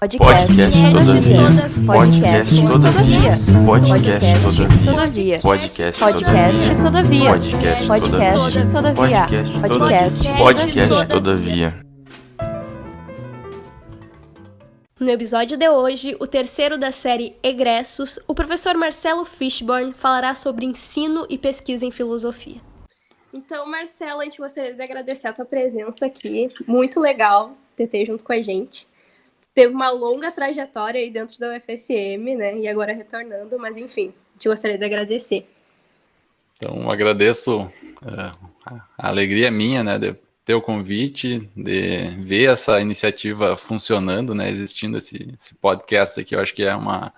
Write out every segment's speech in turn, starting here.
Podcast todavia. Podcast todavia. Podcast todavia. Podcast todavia. Podcast todavia. No episódio de hoje, o terceiro da série Egressos, o professor Marcelo Fishburne falará sobre ensino e pesquisa em filosofia. Então, Marcelo, a gente gostaria de agradecer a tua presença aqui. Muito legal ter junto com a gente. Teve uma longa trajetória aí dentro da UFSM, né? E agora retornando, mas enfim, te gostaria de agradecer. Então, agradeço, a alegria é minha, né, de ter o convite, de ver essa iniciativa funcionando, né, existindo esse podcast aqui. Eu acho que é uma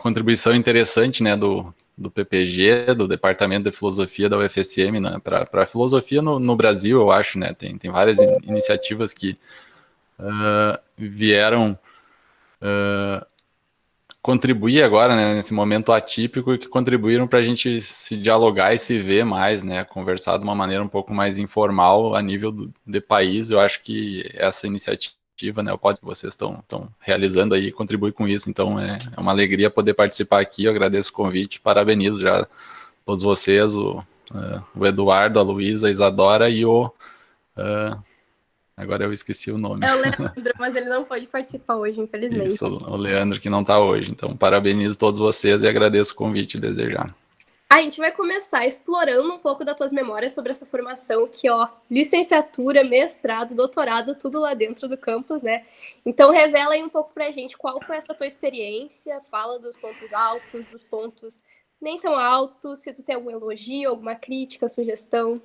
contribuição interessante, né, do PPG, do Departamento de Filosofia da UFSM, né, para a filosofia no Brasil, eu acho, né, tem várias iniciativas que vieram contribuir agora, né, nesse momento atípico, e que contribuíram para a gente se dialogar e se ver mais, né, conversar de uma maneira um pouco mais informal a nível de país. Eu acho que essa iniciativa, né, o podcast que vocês estão realizando aí contribui com isso. Então é uma alegria poder participar aqui. Eu agradeço o convite, parabenizo já todos vocês, o Eduardo, a Luísa, a Isadora e agora eu esqueci o nome. É o Leandro, mas ele não pôde participar hoje, infelizmente. Isso, o Leandro, que não está hoje. Então, parabenizo todos vocês e agradeço o convite desde já. A gente vai começar explorando um pouco das tuas memórias sobre essa formação, que, licenciatura, mestrado, doutorado, tudo lá dentro do campus, né? Então, revela aí um pouco pra gente qual foi essa tua experiência, fala dos pontos altos, dos pontos nem tão altos, se tu tem algum elogio, alguma crítica, sugestão.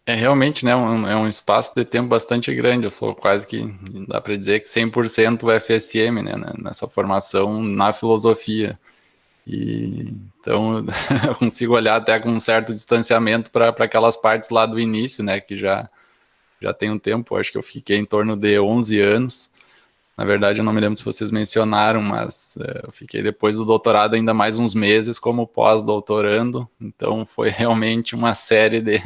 Realmente, né, é um espaço de tempo bastante grande. Eu sou quase que, dá para dizer que 100% UFSM, né, nessa formação na filosofia. E então eu consigo olhar até com um certo distanciamento para aquelas partes lá do início, né, que já tem um tempo. Acho que eu fiquei em torno de 11 anos. Na verdade, eu não me lembro se vocês mencionaram, mas eu fiquei depois do doutorado ainda mais uns meses como pós-doutorando. Então foi realmente uma série de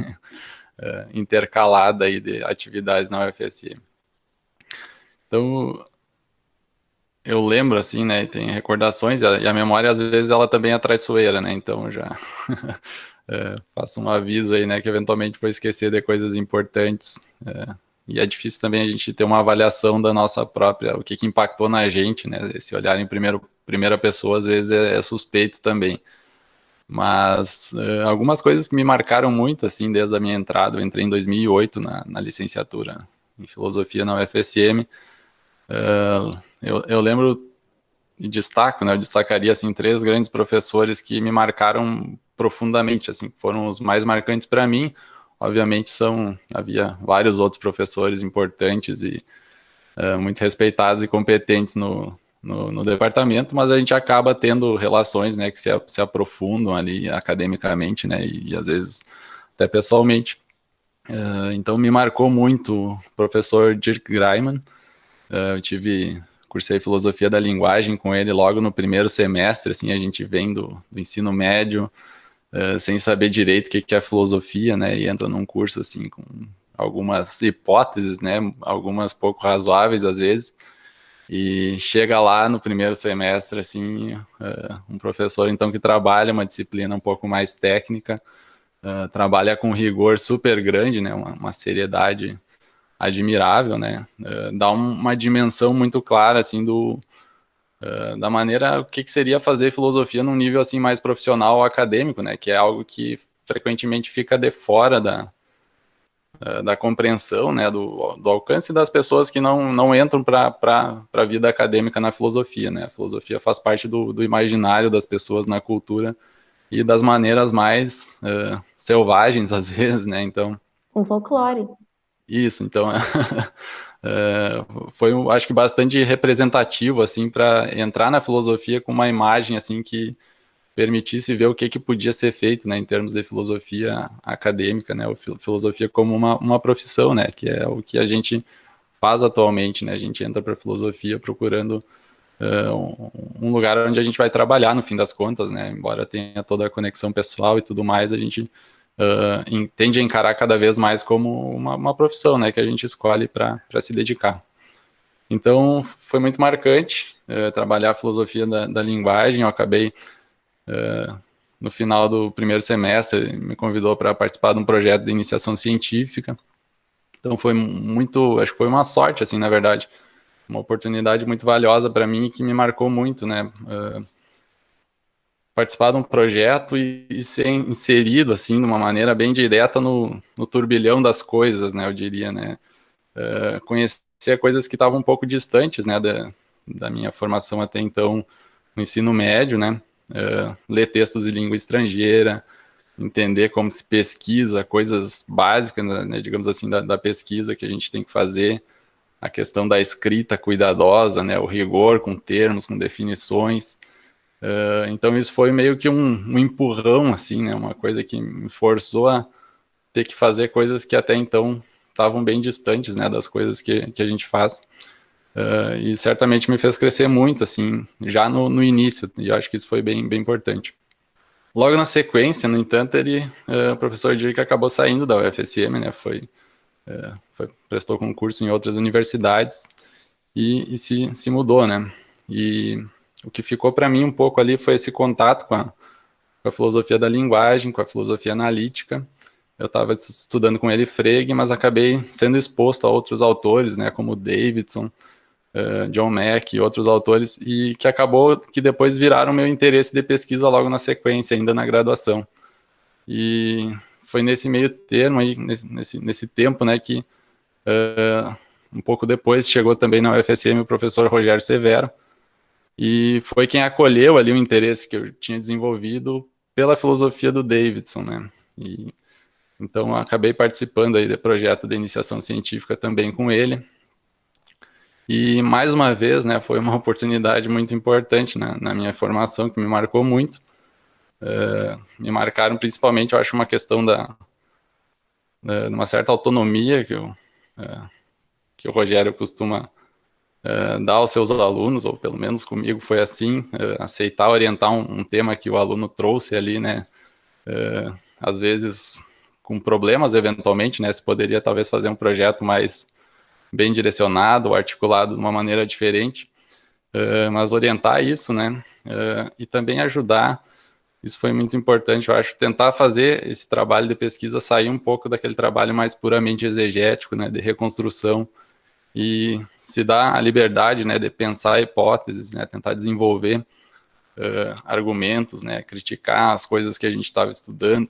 intercalada aí de atividades na UFSM. Então, eu lembro, assim, né, tem recordações, e a memória, às vezes, ela também é traiçoeira, né, então já faço um aviso aí, né, que eventualmente vou esquecer de coisas importantes, e é difícil também a gente ter uma avaliação da nossa própria, o que impactou na gente, né, esse olhar em primeira pessoa, às vezes, é suspeito também. Mas algumas coisas que me marcaram muito, assim, desde a minha entrada, eu entrei em 2008 na licenciatura em filosofia na UFSM. Eu lembro e destaco, né, eu destacaria, assim, 3 grandes professores que me marcaram profundamente, assim, foram os mais marcantes para mim. Obviamente havia vários outros professores importantes e muito respeitados e competentes no departamento, mas a gente acaba tendo relações, né, que se aprofundam ali academicamente, né, e às vezes até pessoalmente. Então me marcou muito o professor Dirk Greiman. Cursei filosofia da linguagem com ele logo no primeiro semestre, assim, a gente vem do ensino médio, sem saber direito o que é filosofia, né, e entra num curso, assim, com algumas hipóteses, né, algumas pouco razoáveis às vezes, e chega lá no primeiro semestre, assim, um professor, então, que trabalha uma disciplina um pouco mais técnica, trabalha com rigor super grande, né, uma seriedade admirável, né, dá uma dimensão muito clara, assim, da maneira, o que seria fazer filosofia num nível, assim, mais profissional ou acadêmico, né, que é algo que frequentemente fica de fora da compreensão, né, do alcance das pessoas que não entram para a vida acadêmica na filosofia, né? A filosofia faz parte do imaginário das pessoas na cultura e das maneiras mais selvagens, às vezes, né? Então, um folclore. Isso, então foi, acho que, bastante representativo, assim, para entrar na filosofia com uma imagem, assim, que permitisse ver o que podia ser feito, né, em termos de filosofia acadêmica, né, ou filosofia como uma profissão, né, que é o que a gente faz atualmente, né, a gente entra para a filosofia procurando um lugar onde a gente vai trabalhar, no fim das contas, né, embora tenha toda a conexão pessoal e tudo mais, a gente tende a encarar cada vez mais como uma profissão, né, que a gente escolhe para se dedicar. Então, foi muito marcante trabalhar a filosofia da linguagem. Eu acabei, no final do primeiro semestre, me convidou para participar de um projeto de iniciação científica. Então, acho que foi uma sorte, assim, na verdade, uma oportunidade muito valiosa para mim que me marcou muito, né? Participar de um projeto e ser inserido, assim, de uma maneira bem direta no turbilhão das coisas, né? Eu diria, né? Conhecer coisas que estavam um pouco distantes, né? Da minha formação até então no ensino médio, né? Ler textos em língua estrangeira, entender como se pesquisa, coisas básicas, né? Digamos assim, da pesquisa que a gente tem que fazer, a questão da escrita cuidadosa, né? O rigor com termos, com definições. Então isso foi meio que um empurrão, assim, né? Uma coisa que me forçou a ter que fazer coisas que até então estavam bem distantes, né? Das coisas que a gente faz. E certamente me fez crescer muito, assim, já no início, e eu acho que isso foi bem, bem importante. Logo na sequência, no entanto, o professor Dirk acabou saindo da UFSM, né? Prestou concurso em outras universidades e se mudou, né? E o que ficou para mim um pouco ali foi esse contato com a filosofia da linguagem, com a filosofia analítica. Eu estava estudando com ele Frege, mas acabei sendo exposto a outros autores, né, como Davidson, John Mack e outros autores, e que acabou que depois viraram meu interesse de pesquisa logo na sequência, ainda na graduação. E foi nesse meio termo aí, nesse tempo, né, que um pouco depois chegou também na UFSM o professor Rogério Severo, e foi quem acolheu ali o interesse que eu tinha desenvolvido pela filosofia do Davidson, né? Então eu acabei participando aí do projeto de iniciação científica também com ele. E mais uma vez, né, foi uma oportunidade muito importante na minha formação, que me marcou muito. Me marcaram principalmente, eu acho, uma questão de uma certa autonomia que o Rogério costuma dar aos seus alunos, ou pelo menos comigo foi assim, aceitar orientar um tema que o aluno trouxe ali, né, às vezes com problemas eventualmente, né, se poderia talvez fazer um projeto mais bem direcionado, ou articulado de uma maneira diferente, mas orientar isso, né, e também ajudar, isso foi muito importante, eu acho, tentar fazer esse trabalho de pesquisa sair um pouco daquele trabalho mais puramente exegético, né, de reconstrução, e se dá a liberdade, né, de pensar hipóteses, né, tentar desenvolver argumentos, né, criticar as coisas que a gente estava estudando.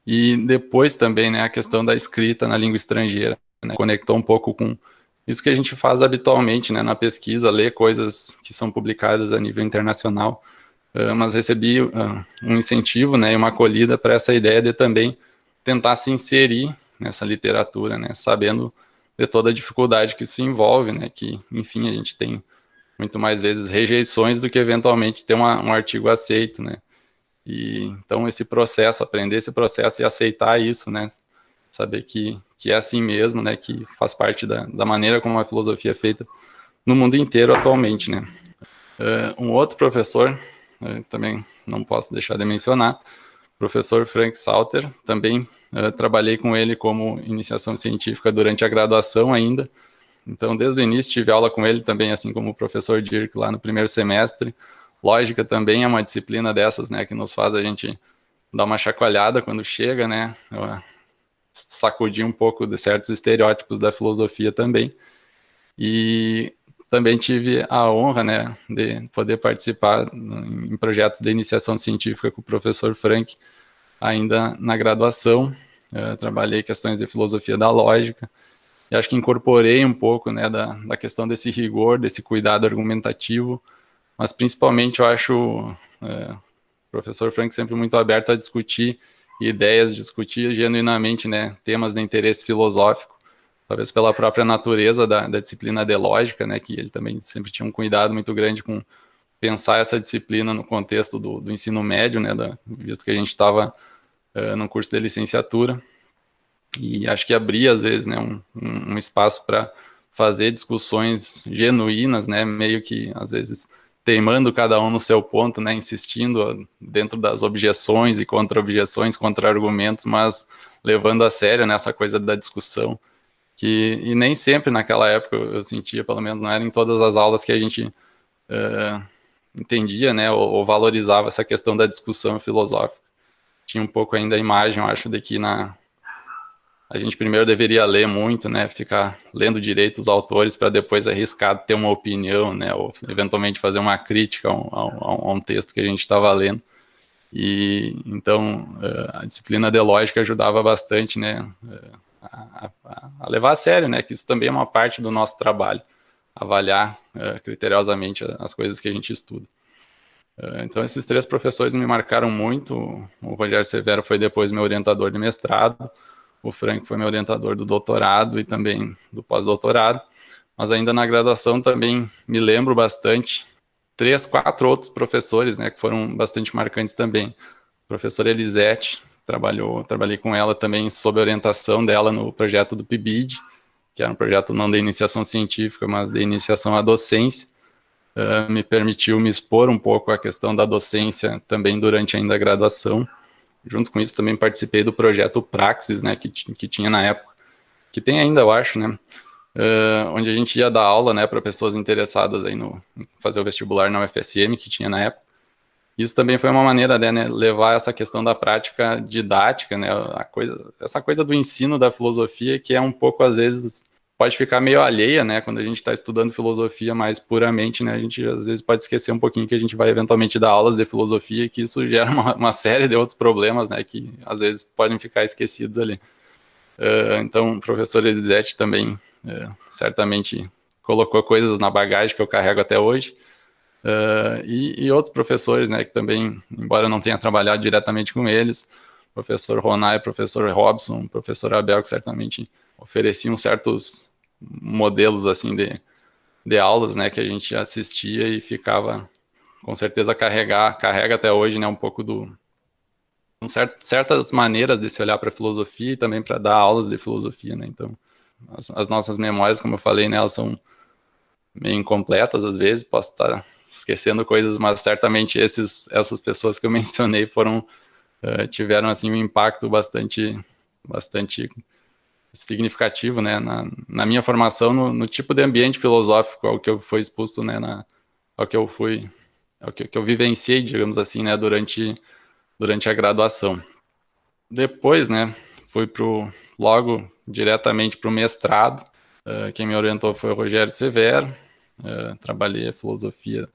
E depois também, né, a questão da escrita na língua estrangeira, né, conectou um pouco com isso que a gente faz habitualmente, né, na pesquisa, ler coisas que são publicadas a nível internacional, mas recebi um incentivo, né, e uma acolhida para essa ideia de também tentar se inserir nessa literatura, né, sabendo de toda a dificuldade que isso envolve, né, que, enfim, a gente tem muito mais vezes rejeições do que eventualmente ter um artigo aceito, né, e então esse processo, aprender esse processo e aceitar isso, né, saber que é assim mesmo, né, que faz parte da maneira como a filosofia é feita no mundo inteiro atualmente, né. Um outro professor, também não posso deixar de mencionar, professor Frank Salter, também trabalhei com ele como iniciação científica durante a graduação ainda, então desde o início tive aula com ele também, assim como o professor Dirk lá no primeiro semestre. Lógica também é uma disciplina dessas, né, que nos faz a gente dar uma chacoalhada quando chega, né, sacudir um pouco de certos estereótipos da filosofia também. E também tive a honra, né, de poder participar em projetos de iniciação científica com o professor Frank, ainda na graduação. Trabalhei questões de filosofia da lógica, e acho que incorporei um pouco, né, da questão desse rigor, desse cuidado argumentativo, mas principalmente eu acho o professor Frank sempre muito aberto a discutir ideias, discutir genuinamente, né, temas de interesse filosófico, talvez pela própria natureza da disciplina de lógica, né, que ele também sempre tinha um cuidado muito grande com pensar essa disciplina no contexto do ensino médio, né, visto que a gente estava no curso de licenciatura, e acho que abria, às vezes, né, um espaço para fazer discussões genuínas, né, meio que, às vezes, teimando cada um no seu ponto, né, insistindo dentro das objeções e contra-argumentos, mas levando a sério nessa coisa da discussão. e nem sempre naquela época eu sentia, pelo menos não era em todas as aulas que a gente entendia, né, ou valorizava essa questão da discussão filosófica. Tinha um pouco ainda a imagem, eu acho, de que a gente primeiro deveria ler muito, né, ficar lendo direito os autores para depois arriscar ter uma opinião, né, ou eventualmente fazer uma crítica a um texto que a gente estava lendo. E então a disciplina de lógica ajudava bastante, né, a levar a sério, né, que isso também é uma parte do nosso trabalho, avaliar criteriosamente as coisas que a gente estuda. Então esses 3 professores me marcaram muito. O Rogério Severo foi depois meu orientador de mestrado, o Frank foi meu orientador do doutorado e também do pós-doutorado, mas ainda na graduação também me lembro bastante 3, 4 outros professores, né, que foram bastante marcantes também. A professora Elisete, trabalhei com ela também sob a orientação dela no projeto do PIBID, que era um projeto não de iniciação científica, mas de iniciação à docência. Me permitiu me expor um pouco à questão da docência também durante ainda a graduação. Junto com isso também participei do projeto Praxis, né, que tinha na época, que tem ainda, eu acho, né, onde a gente ia dar aula, né, para pessoas interessadas aí em fazer o vestibular na UFSM, que tinha na época. Isso também foi uma maneira de, né, levar essa questão da prática didática, né, essa coisa do ensino da filosofia, que é um pouco, às vezes, pode ficar meio alheia, né, quando a gente está estudando filosofia mais puramente, né, a gente às vezes pode esquecer um pouquinho que a gente vai eventualmente dar aulas de filosofia e que isso gera uma série de outros problemas, né, que às vezes podem ficar esquecidos ali. Então, o professor Elisete também certamente colocou coisas na bagagem que eu carrego até hoje. E outros professores, né, que também, embora eu não tenha trabalhado diretamente com eles, professor Ronai, professor Robson, professor Abel, que certamente ofereciam certos modelos assim de aulas, né, que a gente assistia e ficava, com certeza, carrega até hoje, né, um pouco certas maneiras de se olhar para a filosofia e também para dar aulas de filosofia, né. Então as nossas memórias, como eu falei, né, elas são meio incompletas às vezes, posso estar esquecendo coisas, mas certamente essas pessoas que eu mencionei tiveram assim um impacto bastante significativo, né, na minha formação, no tipo de ambiente filosófico ao que eu fui exposto, né, ao que eu vivenciei, digamos assim, né, durante a graduação. Depois, né, fui logo diretamente para o mestrado. Quem me orientou foi o Rogério Severo. Trabalhei a filosofia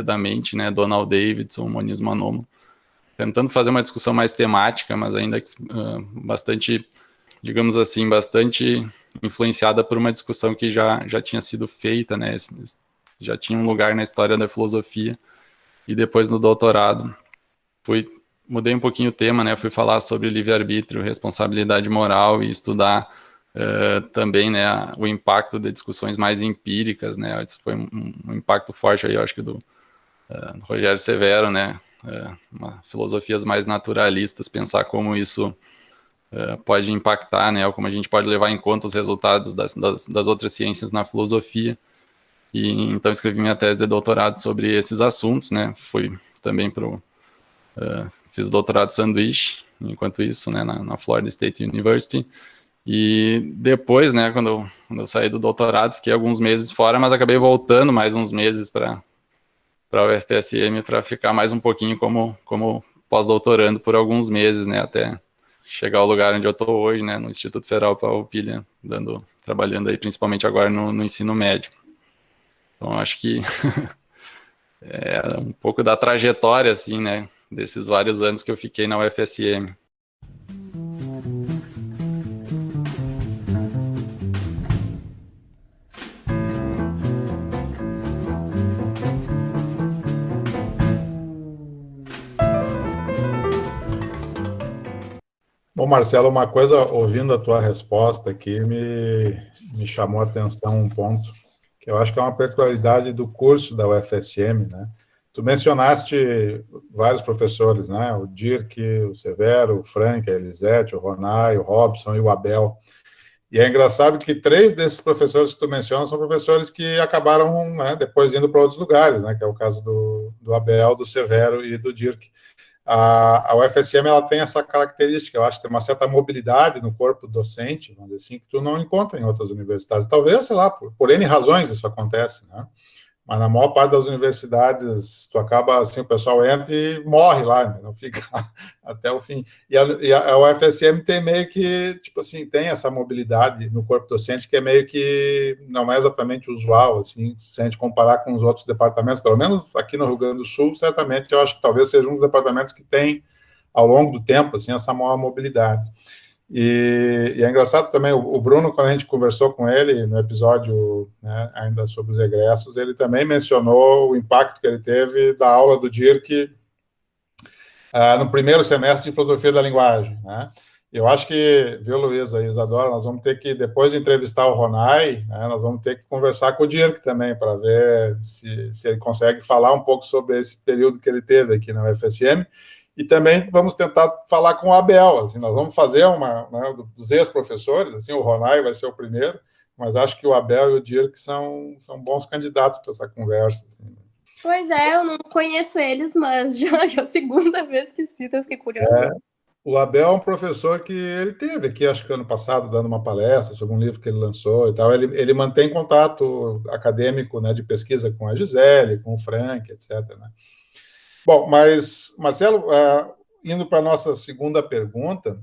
da mente, né, Donald Davidson, monismo anômalo, tentando fazer uma discussão mais temática, mas ainda bastante, digamos assim, bastante influenciada por uma discussão que já tinha sido feita, né, já tinha um lugar na história da filosofia. E depois no doutorado mudei um pouquinho o tema, né, fui falar sobre livre-arbítrio, responsabilidade moral e estudar também, né, o impacto de discussões mais empíricas, né, isso foi um impacto forte aí, eu acho que do Rogério Severo, né, filosofias mais naturalistas, pensar como isso pode impactar, né, ou como a gente pode levar em conta os resultados das outras ciências na filosofia. E então escrevi minha tese de doutorado sobre esses assuntos, né, fui também fiz o doutorado sanduíche, enquanto isso, né, na Florida State University. E depois, né, quando eu saí do doutorado, fiquei alguns meses fora, mas acabei voltando mais uns meses para a UFSM para ficar mais um pouquinho como pós-doutorando por alguns meses, né, até chegar ao lugar onde eu estou hoje, né, no Instituto Federal Farroupilha, trabalhando aí principalmente agora no ensino médio. Então, acho que é um pouco da trajetória, assim, né, desses vários anos que eu fiquei na UFSM. Bom, Marcelo, uma coisa, ouvindo a tua resposta aqui, me chamou a atenção um ponto, que eu acho que é uma peculiaridade do curso da UFSM, né? Tu mencionaste vários professores, né? O Dirk, o Severo, o Frank, a Elisete, o Ronai, o Robson e o Abel. E é engraçado que 3 desses professores que tu mencionas são professores que acabaram, né, depois indo para outros lugares, né? Que é o caso do Abel, do Severo e do Dirk. A UFSM ela tem essa característica, eu acho que tem uma certa mobilidade no corpo docente, vamos dizer assim, que tu não encontra em outras universidades. Talvez, sei lá, por N razões isso acontece, né? Mas na maior parte das universidades, tu acaba, assim, o pessoal entra e morre lá, né? Não fica até o fim. E a UFSM tem meio que, tipo assim, tem essa mobilidade no corpo docente que é meio que não é exatamente usual, assim, se a gente comparar com os outros departamentos, pelo menos aqui no Rio Grande do Sul, certamente eu acho que talvez seja um dos departamentos que tem, ao longo do tempo, assim, essa maior mobilidade. E é engraçado também, o Bruno, quando a gente conversou com ele no episódio, né, ainda sobre os egressos, ele também mencionou o impacto que ele teve da aula do Dirk no primeiro semestre de Filosofia da Linguagem, né? Eu acho que, viu, Luísa e Isadora, nós vamos ter que, depois de entrevistar o Ronai, né, nós vamos ter que conversar com o Dirk também, para ver se ele consegue falar um pouco sobre esse período que ele teve aqui na UFSM. E também vamos tentar falar com o Abel, assim, nós vamos fazer né, dos ex-professores, assim, o Ronai vai ser o primeiro, mas acho que o Abel e o Dirk são bons candidatos para essa conversa. Assim. Pois é, eu não conheço eles, mas já é a segunda vez que cito, eu fiquei curiosa. O Abel é um professor que ele teve aqui, acho que ano passado, dando uma palestra sobre um livro que ele lançou e tal. Ele mantém contato acadêmico, né, de pesquisa com a Gisele, com o Frank, etc., né? Bom, mas, Marcelo, indo para a nossa segunda pergunta,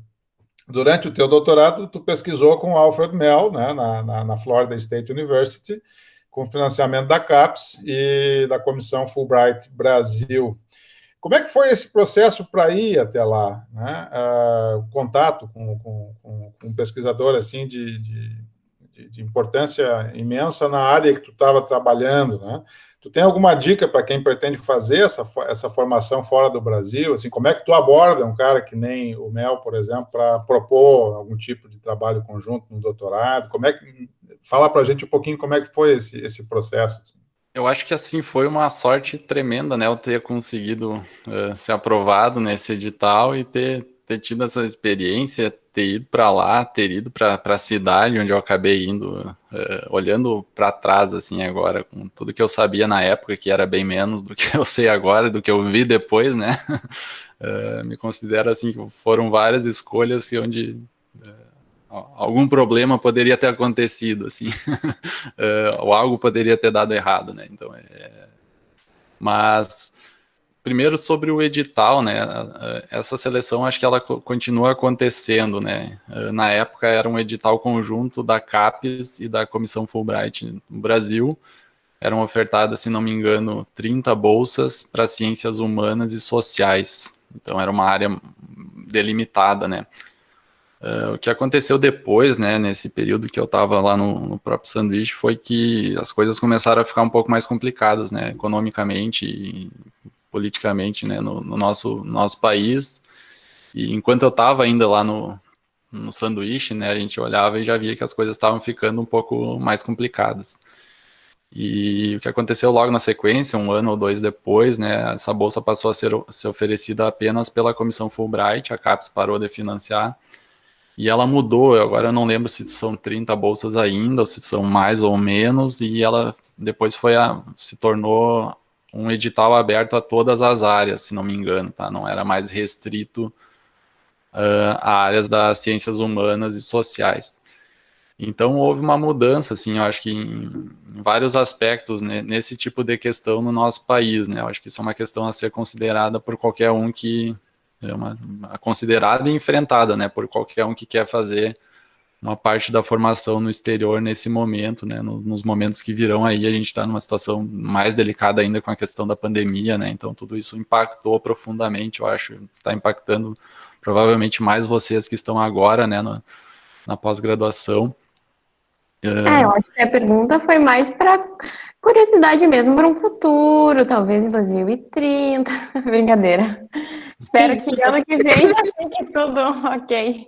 durante o teu doutorado, tu pesquisou com o Alfred Mell, né, na Florida State University, com financiamento da CAPES e da Comissão Fulbright Brasil. Como é que foi esse processo para ir até lá, né? O contato com um pesquisador assim de importância imensa na área que tu estava trabalhando, né? Tu tem alguma dica para quem pretende fazer essa formação fora do Brasil? Assim, como é que tu aborda um cara que nem o Mel, por exemplo, para propor algum tipo de trabalho conjunto no doutorado? Fala para a gente um pouquinho como é que foi esse processo. Eu acho que assim foi uma sorte tremenda, né? Eu ter conseguido ser aprovado nesse edital e ter tido essa experiência, ter ido para lá, ter ido para a cidade onde eu acabei indo, olhando para trás assim agora, com tudo que eu sabia na época, que era bem menos do que eu sei agora, do que eu vi depois, né? Me considero assim que foram várias escolhas onde algum problema poderia ter acontecido, assim, ou algo poderia ter dado errado, né? Então, mas primeiro sobre o edital, né? Essa seleção acho que ela continua acontecendo, né? Na época era um edital conjunto da CAPES e da Comissão Fulbright no Brasil. Eram ofertadas, se não me engano, 30 bolsas para ciências humanas e sociais. Então era uma área delimitada, né? O que aconteceu depois, né, nesse período que eu estava lá no próprio sanduíche, foi que as coisas começaram a ficar um pouco mais complicadas, né, economicamente e politicamente, né, no nosso país. E enquanto eu estava ainda lá no sanduíche, né, a gente olhava e já via que as coisas estavam ficando um pouco mais complicadas. E o que aconteceu logo na sequência, um ano ou dois depois, né, essa bolsa passou a ser oferecida apenas pela Comissão Fulbright, a CAPES parou de financiar. E ela mudou, agora eu não lembro se são 30 bolsas ainda, ou se são mais ou menos, e ela depois se tornou um edital aberto a todas as áreas, se não me engano, tá? Não era mais restrito a áreas das ciências humanas e sociais. Então houve uma mudança, assim, eu acho que em vários aspectos, né, nesse tipo de questão no nosso país, né? Eu acho que isso é uma questão a ser considerada por qualquer um que considerada e enfrentada, né, por qualquer um que quer fazer uma parte da formação no exterior nesse momento, né, nos momentos que virão aí, a gente está numa situação mais delicada ainda com a questão da pandemia, né, então tudo isso impactou profundamente, eu acho, está impactando provavelmente mais vocês que estão agora, né, na pós-graduação. Eu acho que a pergunta foi mais para curiosidade mesmo, para um futuro, talvez em 2030, brincadeira. Espero que ano que vem já fique tudo ok.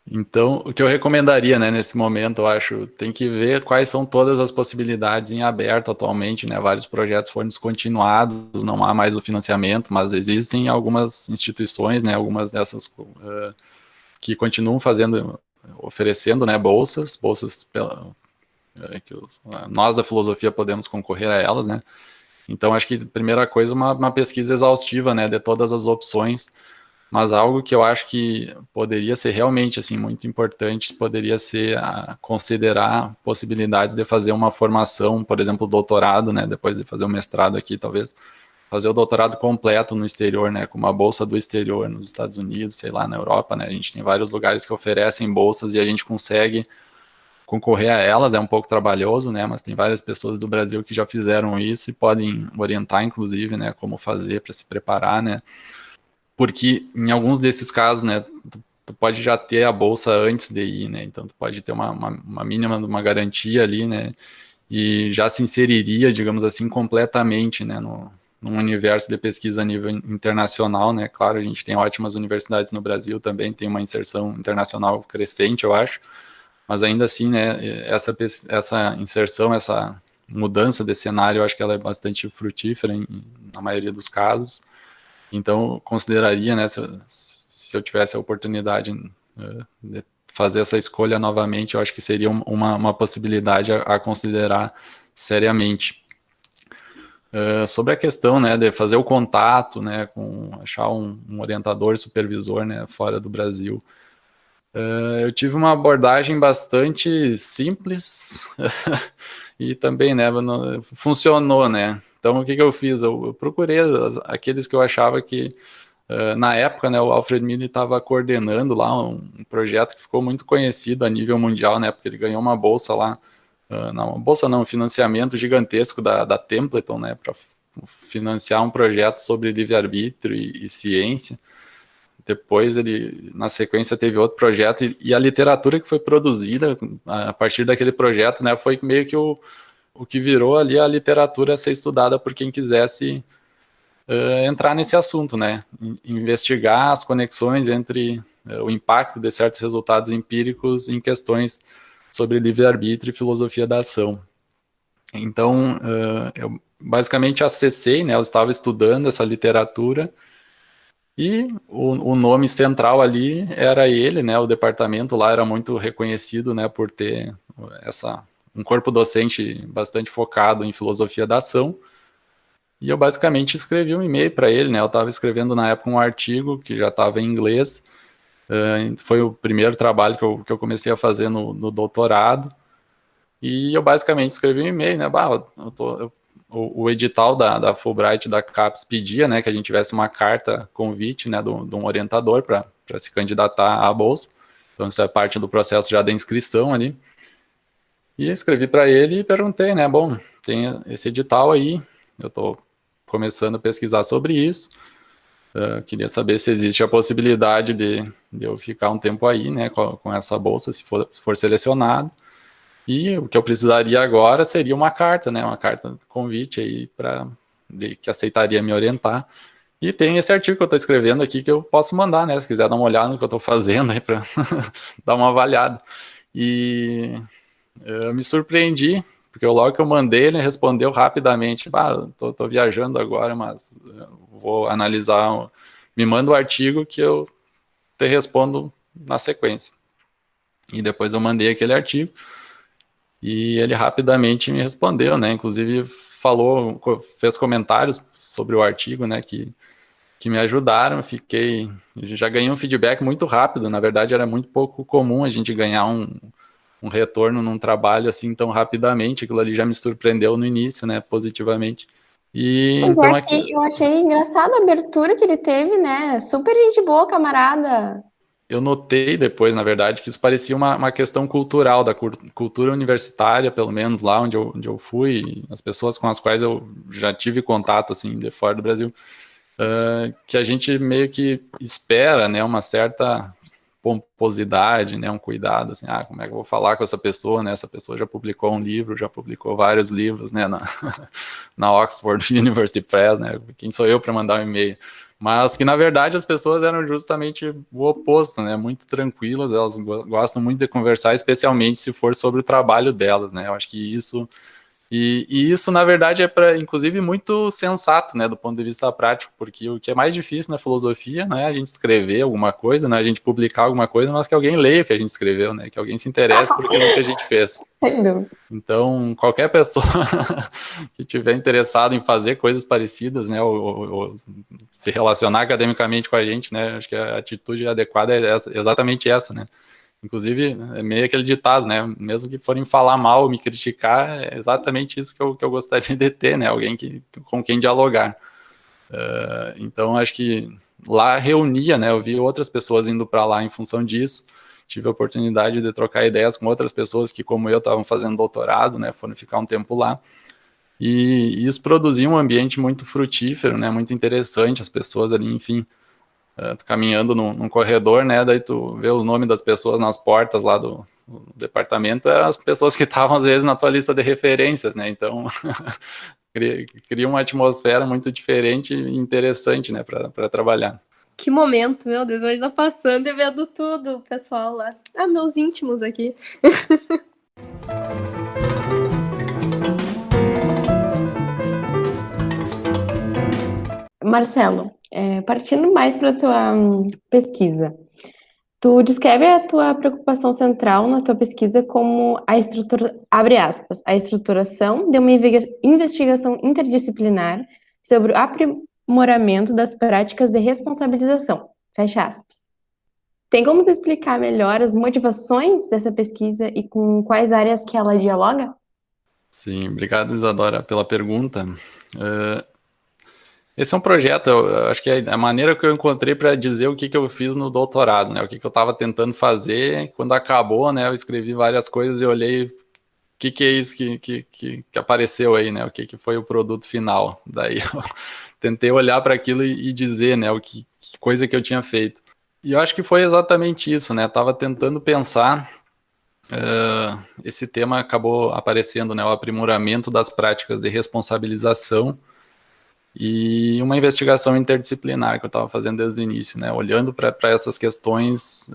Então, o que eu recomendaria, né, nesse momento, eu acho, tem que ver quais são todas as possibilidades em aberto atualmente, né, vários projetos foram descontinuados, não há mais o financiamento, mas existem algumas instituições, né, algumas dessas que continuam oferecendo, né, bolsas nós da filosofia podemos concorrer a elas, né, Então, acho que a primeira coisa, uma pesquisa exaustiva, né, de todas as opções, mas algo que eu acho que poderia ser realmente, assim, muito importante, poderia ser considerar possibilidades de fazer uma formação, por exemplo, doutorado, né, depois de fazer o mestrado aqui, talvez, fazer o doutorado completo no exterior, né, com uma bolsa do exterior, nos Estados Unidos, sei lá, na Europa, né, a gente tem vários lugares que oferecem bolsas e a gente consegue concorrer a elas, é um pouco trabalhoso, né, mas tem várias pessoas do Brasil que já fizeram isso e podem orientar, inclusive, né, como fazer para se preparar, né, porque em alguns desses casos, né, tu pode já ter a bolsa antes de ir, né, então tu pode ter uma mínima, uma garantia ali, né, e já se inseriria, digamos assim, completamente, né, num universo de pesquisa a nível internacional, né, claro, a gente tem ótimas universidades no Brasil também, tem uma inserção internacional crescente, eu acho, mas ainda assim, né, essa inserção, essa mudança de cenário, eu acho que ela é bastante frutífera na maioria dos casos. Então, consideraria, né, se eu tivesse a oportunidade de fazer essa escolha novamente, eu acho que seria uma possibilidade a considerar seriamente. Sobre a questão, né, de fazer o contato, né, achar um orientador, supervisor, né, fora do Brasil, eu tive uma abordagem bastante simples e também, né, funcionou, né. Então, o que eu fiz? Eu procurei aqueles que eu achava que, na época, né, o Alfred Miller estava coordenando lá um projeto que ficou muito conhecido a nível mundial, né, porque ele ganhou uma bolsa lá, não, uma bolsa não, um financiamento gigantesco da Templeton, né, para financiar um projeto sobre livre-arbítrio e ciência. Depois ele, na sequência, teve outro projeto e a literatura que foi produzida a partir daquele projeto, né, foi meio que o que virou ali a literatura a ser estudada por quem quisesse entrar nesse assunto, né, investigar as conexões entre o impacto de certos resultados empíricos em questões sobre livre-arbítrio e filosofia da ação. Então, eu basicamente acessei, né, eu estava estudando essa literatura e o nome central ali era ele, né, o departamento lá era muito reconhecido, né, por ter um corpo docente bastante focado em filosofia da ação, e eu basicamente escrevi um e-mail para ele, né, eu estava escrevendo na época um artigo que já estava em inglês, foi o primeiro trabalho que eu comecei a fazer no doutorado, e eu basicamente escrevi um e-mail, né, o edital da Fulbright, da CAPES, pedia, né, que a gente tivesse uma carta convite, né, de um orientador para se candidatar à bolsa, então isso é parte do processo já da inscrição ali, e eu escrevi para ele e perguntei, né, bom, tem esse edital aí, eu estou começando a pesquisar sobre isso, queria saber se existe a possibilidade de eu ficar um tempo aí, né, com essa bolsa, se for selecionado, e o que eu precisaria agora seria uma carta, né, uma carta de convite aí que aceitaria me orientar, e tem esse artigo que eu estou escrevendo aqui que eu posso mandar, né, se quiser dar uma olhada no que eu estou fazendo aí para dar uma avaliada, e eu me surpreendi, porque logo que eu mandei, ele respondeu rapidamente, tô viajando agora, mas vou analisar, me manda o artigo que eu te respondo na sequência. E depois eu mandei aquele artigo, e ele rapidamente me respondeu, né, inclusive fez comentários sobre o artigo, né, que me ajudaram, já ganhei um feedback muito rápido, na verdade era muito pouco comum a gente ganhar um retorno num trabalho assim tão rapidamente, aquilo ali já me surpreendeu no início, né, positivamente. E Pois então aqui eu achei engraçado a abertura que ele teve, né, super gente boa, camarada. Eu notei depois, na verdade, que isso parecia uma questão cultural, da cultura universitária, pelo menos lá onde eu fui, as pessoas com as quais eu já tive contato, assim, de fora do Brasil, que a gente meio que espera, né, uma certa pomposidade, né, um cuidado, assim, como é que eu vou falar com essa pessoa, né, essa pessoa já publicou um livro, já publicou vários livros, né, na Oxford University Press, né, quem sou eu para mandar um e-mail? Mas que, na verdade, as pessoas eram justamente o oposto, né, muito tranquilas, elas gostam muito de conversar, especialmente se for sobre o trabalho delas, né, eu acho que isso E isso, na verdade, é inclusive muito sensato, né, do ponto de vista prático, porque o que é mais difícil na filosofia não é a gente escrever alguma coisa, não é a gente publicar alguma coisa, mas que alguém leia o que a gente escreveu, né, que alguém se interesse por aquilo que a gente fez. Sem dúvida. Então, qualquer pessoa que tiver interessado em fazer coisas parecidas, né, ou se relacionar academicamente com a gente, né, acho que a atitude adequada é exatamente essa, né. Inclusive, é meio aquele ditado, né? Mesmo que forem falar mal, me criticar, é exatamente isso que eu gostaria de ter, né? Alguém com quem dialogar. Então, acho que lá reunia, né? Eu vi outras pessoas indo para lá em função disso. Tive a oportunidade de trocar ideias com outras pessoas que, como eu, estavam fazendo doutorado, né? Foram ficar um tempo lá. E isso produziu um ambiente muito frutífero, né? Muito interessante, as pessoas ali, enfim... Tu caminhando num corredor, né, daí tu vê os nomes das pessoas nas portas lá do departamento, eram as pessoas que estavam às vezes na tua lista de referências, né, então cria uma atmosfera muito diferente e interessante, né, para trabalhar. Que momento, meu Deus, hoje tá passando e vendo tudo, o pessoal lá. Ah, meus íntimos aqui. Marcelo, partindo mais para a tua pesquisa, tu descreve a tua preocupação central na tua pesquisa como a estrutura, abre aspas, a estruturação de uma investigação interdisciplinar sobre o aprimoramento das práticas de responsabilização, fecha aspas. Tem como tu explicar melhor as motivações dessa pesquisa e com quais áreas que ela dialoga? Sim, obrigado, Isadora, pela pergunta. Esse é um projeto, eu acho que é a maneira que eu encontrei para dizer o que eu fiz no doutorado, né? O que eu estava tentando fazer. Quando acabou, né? Eu escrevi várias coisas e olhei o que é isso que apareceu aí, né? O que foi o produto final. Daí eu tentei olhar para aquilo e dizer, né? Que coisa que eu tinha feito. E eu acho que foi exatamente isso, né? Estava tentando pensar. Esse tema acabou aparecendo, né? O aprimoramento das práticas de responsabilização. E uma investigação interdisciplinar que eu estava fazendo desde o início, né? Olhando para essas questões,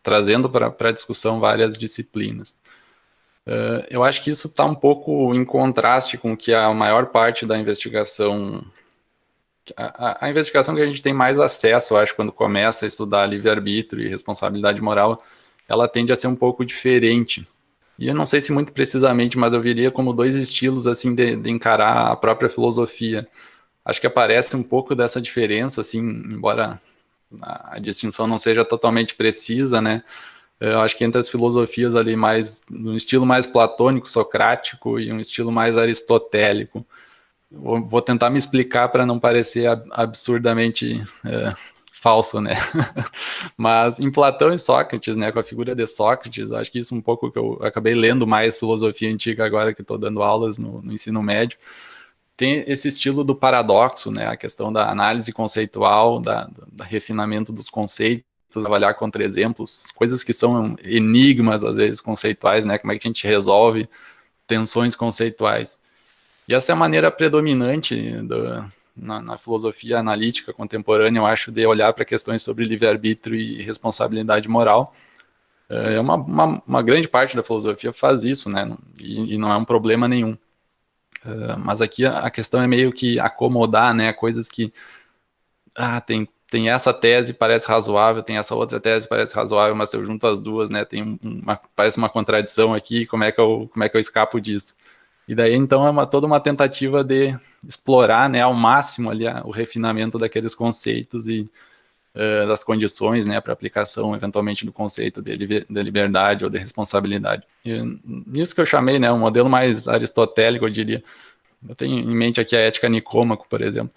trazendo para a discussão várias disciplinas. Eu acho que isso está um pouco em contraste com que a maior parte da investigação... A investigação que a gente tem mais acesso, eu acho, quando começa a estudar livre-arbítrio e responsabilidade moral, ela tende a ser um pouco diferente. E eu não sei se muito precisamente, mas eu viria como dois estilos assim de encarar a própria filosofia. Acho que aparece um pouco dessa diferença, assim, embora a distinção não seja totalmente precisa, né? Eu acho que entre as filosofias ali mais, um estilo mais platônico, socrático e um estilo mais aristotélico. Vou tentar me explicar para não parecer absurdamente... falso, né? Mas em Platão e Sócrates, né, com a figura de Sócrates, acho que isso é um pouco que eu acabei lendo mais filosofia antiga agora que estou dando aulas no ensino médio, tem esse estilo do paradoxo, né, a questão da análise conceitual, da refinamento dos conceitos, trabalhar contra exemplos, coisas que são enigmas, às vezes, conceituais, né, como é que a gente resolve tensões conceituais. E essa é a maneira predominante na filosofia analítica contemporânea, eu acho, de olhar para questões sobre livre-arbítrio e responsabilidade moral. Uma grande parte da filosofia faz isso, né? E não é um problema nenhum. Mas aqui a questão é meio que acomodar, né? Coisas que tem essa tese parece razoável, tem essa outra tese parece razoável, mas se eu junto as duas, né? Parece uma contradição aqui, como é que eu escapo disso? E daí, então, é toda uma tentativa de explorar, né, ao máximo ali o refinamento daqueles conceitos e das condições, né, para aplicação, eventualmente, do conceito de liberdade ou de responsabilidade. E nisso que eu chamei, né, um modelo mais aristotélico, eu diria. Eu tenho em mente aqui a ética Nicômaco, por exemplo.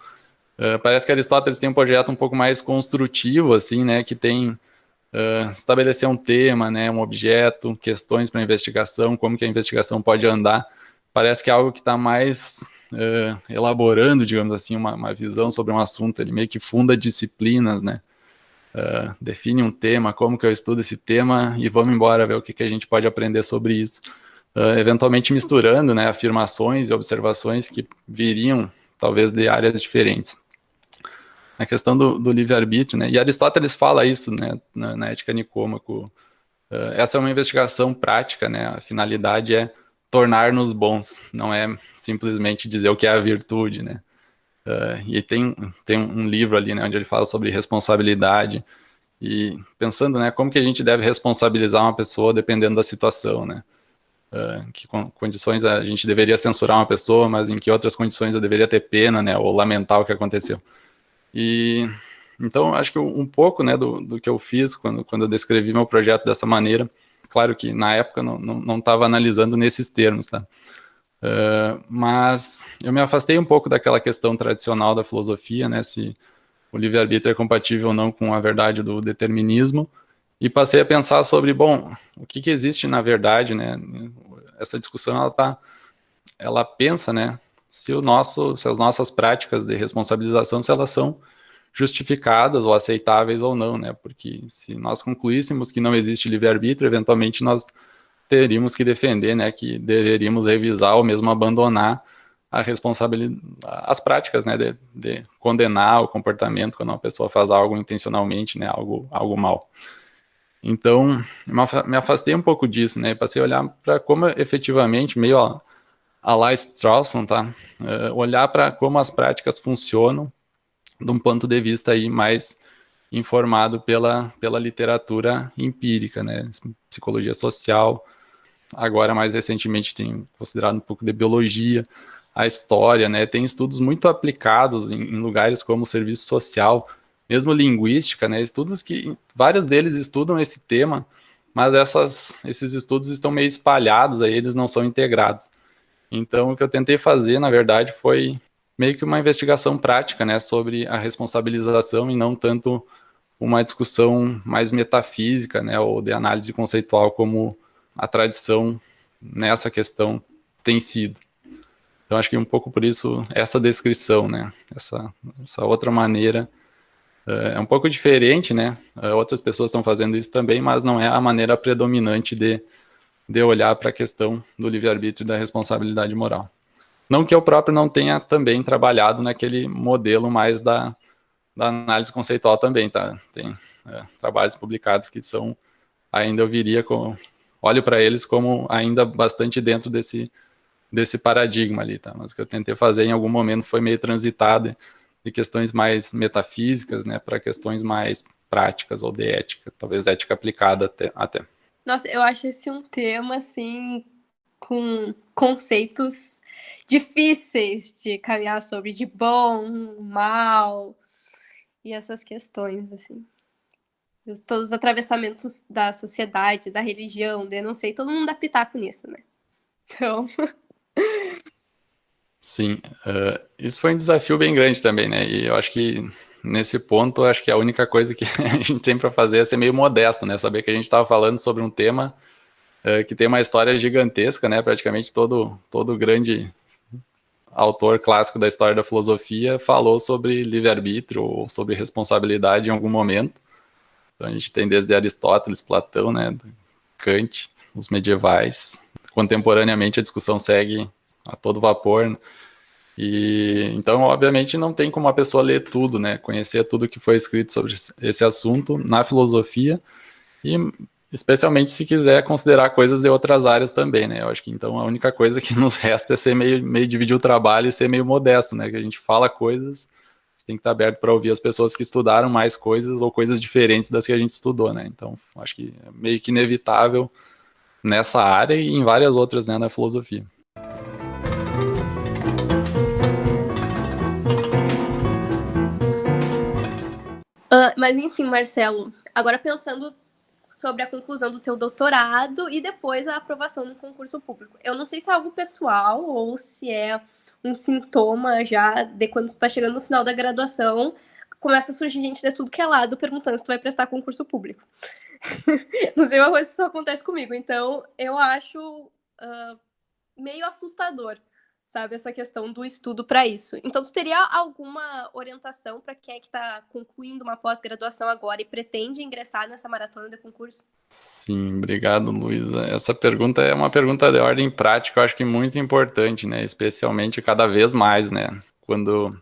Parece que Aristóteles tem um projeto um pouco mais construtivo, assim, né, que tem estabelecer um tema, né, um objeto, questões para investigação, como que a investigação pode andar. Parece que é algo que está mais elaborando, digamos assim, uma visão sobre um assunto. Ele meio que funda disciplinas, né? Define um tema, como que eu estudo esse tema e vamos embora ver o que a gente pode aprender sobre isso. Eventualmente misturando, né, afirmações e observações que viriam, talvez, de áreas diferentes. A questão do livre-arbítrio, né? E Aristóteles fala isso, né, na Ética Nicômaco. Essa é uma investigação prática, né? A finalidade é tornar-nos bons, não é simplesmente dizer o que é a virtude, né? E tem um livro ali, né, onde ele fala sobre responsabilidade, e pensando, né, como que a gente deve responsabilizar uma pessoa dependendo da situação, né? Que condições a gente deveria censurar uma pessoa, mas em que outras condições eu deveria ter pena, né, ou lamentar o que aconteceu. E então acho que um pouco, né, do que eu fiz quando eu descrevi meu projeto dessa maneira, claro que na época não estava analisando nesses termos, tá? Mas eu me afastei um pouco daquela questão tradicional da filosofia, né, se o livre-arbítrio é compatível ou não com a verdade do determinismo, e passei a pensar sobre, bom, o que existe na verdade, né? Essa discussão, ela pensa, né, se as nossas práticas de responsabilização, se elas são justificadas ou aceitáveis ou não, né? Porque se nós concluíssemos que não existe livre-arbítrio, eventualmente nós teríamos que defender, né, que deveríamos revisar ou mesmo abandonar a responsabilidade, as práticas, né, de condenar o comportamento quando uma pessoa faz algo intencionalmente, né, algo mal. Então, me afastei um pouco disso, né, e passei a olhar para como efetivamente, meio a la Strawson, tá, olhar para como as práticas funcionam de um ponto de vista aí mais informado pela literatura empírica, né, psicologia social. Agora, mais recentemente, tem considerado um pouco de biologia, a história, né? Tem estudos muito aplicados em lugares como serviço social, mesmo linguística, né? Estudos que vários deles estudam esse tema, mas esses estudos estão meio espalhados, aí eles não são integrados. Então, o que eu tentei fazer, na verdade, foi meio que uma investigação prática, né, sobre a responsabilização e não tanto uma discussão mais metafísica, né, ou de análise conceitual como a tradição nessa questão tem sido. Então, acho que um pouco por isso, essa descrição, né? Essa outra maneira é um pouco diferente, né? Outras pessoas estão fazendo isso também, mas não é a maneira predominante de olhar para a questão do livre-arbítrio e da responsabilidade moral. Não que eu próprio não tenha também trabalhado naquele modelo mais da análise conceitual também, tá? Tem trabalhos publicados que são, ainda eu viria olho para eles como ainda bastante dentro desse paradigma ali, tá? Mas o que eu tentei fazer em algum momento foi meio transitado de questões mais metafísicas, né, para questões mais práticas ou de ética, talvez ética aplicada até. Nossa, eu acho esse um tema, assim, com conceitos difíceis de caminhar sobre, de bom, mal, e essas questões, assim. Todos os atravessamentos da sociedade, da religião, não sei, todo mundo dá pitaco nisso, né? Então... Sim, isso foi um desafio bem grande também, né? E eu acho que nesse ponto, acho que a única coisa que a gente tem para fazer é ser meio modesto, né? Saber que a gente estava falando sobre um tema que tem uma história gigantesca, né? Praticamente todo grande autor clássico da história da filosofia falou sobre livre-arbítrio ou sobre responsabilidade em algum momento. Então a gente tem desde Aristóteles, Platão, né? Kant, os medievais. Contemporaneamente a discussão segue a todo vapor, né? E então, obviamente, não tem como a pessoa ler tudo, né? Conhecer tudo que foi escrito sobre esse assunto na filosofia, e especialmente se quiser considerar coisas de outras áreas também, né? Eu acho que então a única coisa que nos resta é ser meio dividir o trabalho e ser meio modesto, né? Que a gente fala coisas, você tem que estar aberto para ouvir as pessoas que estudaram mais coisas ou coisas diferentes das que a gente estudou, né? Então, acho que é meio que inevitável nessa área e em várias outras, né, na filosofia. Mas enfim, Marcelo, agora pensando sobre a conclusão do teu doutorado e depois a aprovação no concurso público. Eu não sei se é algo pessoal ou se é um sintoma já de quando tu tá chegando no final da graduação, começa a surgir gente de tudo que é lado perguntando se tu vai prestar concurso público. Não sei uma coisa se isso acontece comigo, então eu acho meio assustador, sabe, essa questão do estudo para isso. Então, tu teria alguma orientação para quem é que está concluindo uma pós-graduação agora e pretende ingressar nessa maratona de concurso? Sim, obrigado, Luísa. Essa pergunta é uma pergunta de ordem prática, eu acho que muito importante, né? Especialmente cada vez mais, né? Quando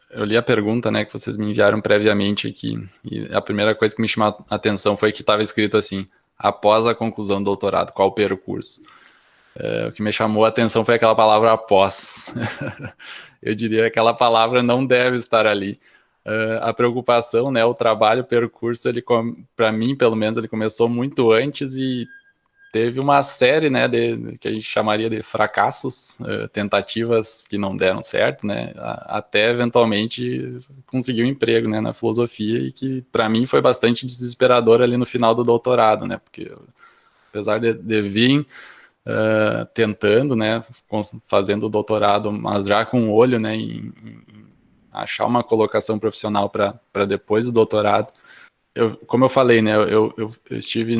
eu li a pergunta, né, que vocês me enviaram previamente aqui, e a primeira coisa que me chamou a atenção foi que estava escrito assim: após a conclusão do doutorado, qual o percurso. O que me chamou a atenção foi aquela palavra após. Eu diria que aquela palavra não deve estar ali. A preocupação, né, o trabalho, o percurso, para mim, pelo menos, ele começou muito antes e teve uma série, né, que a gente chamaria de fracassos, tentativas que não deram certo, né, até eventualmente conseguir um emprego, né, na filosofia, e que para mim foi bastante desesperador ali no final do doutorado, né, porque apesar de vir tentando, né, fazendo o doutorado, mas já com um olho, né, em achar uma colocação profissional para depois do doutorado, como eu falei, né, eu estive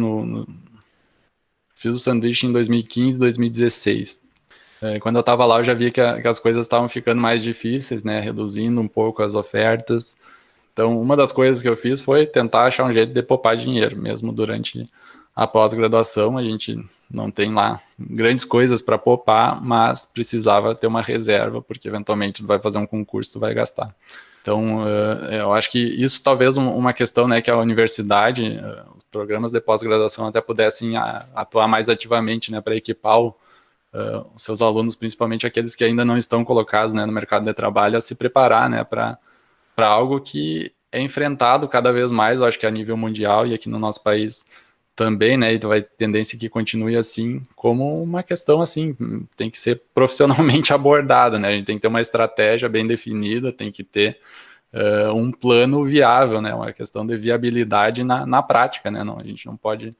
fiz o sanduíche em 2015, 2016. Quando eu estava lá, eu já via que as coisas estavam ficando mais difíceis, né, reduzindo um pouco as ofertas. Então, uma das coisas que eu fiz foi tentar achar um jeito de poupar dinheiro, mesmo durante a pós-graduação. A gente não tem lá grandes coisas para poupar, mas precisava ter uma reserva, porque eventualmente tu vai fazer um concurso, tu vai gastar. Então, eu acho que isso talvez uma questão, né, que a universidade, os programas de pós-graduação até pudessem atuar mais ativamente, né, para equipar os seus alunos, principalmente aqueles que ainda não estão colocados, né, no mercado de trabalho, a se preparar, né, para algo que é enfrentado cada vez mais, eu acho que a nível mundial e aqui no nosso país também, né, e vai tendência que continue assim, como uma questão assim, tem que ser profissionalmente abordada, né, a gente tem que ter uma estratégia bem definida, tem que ter um plano viável, né, uma questão de viabilidade na prática, né, a gente não pode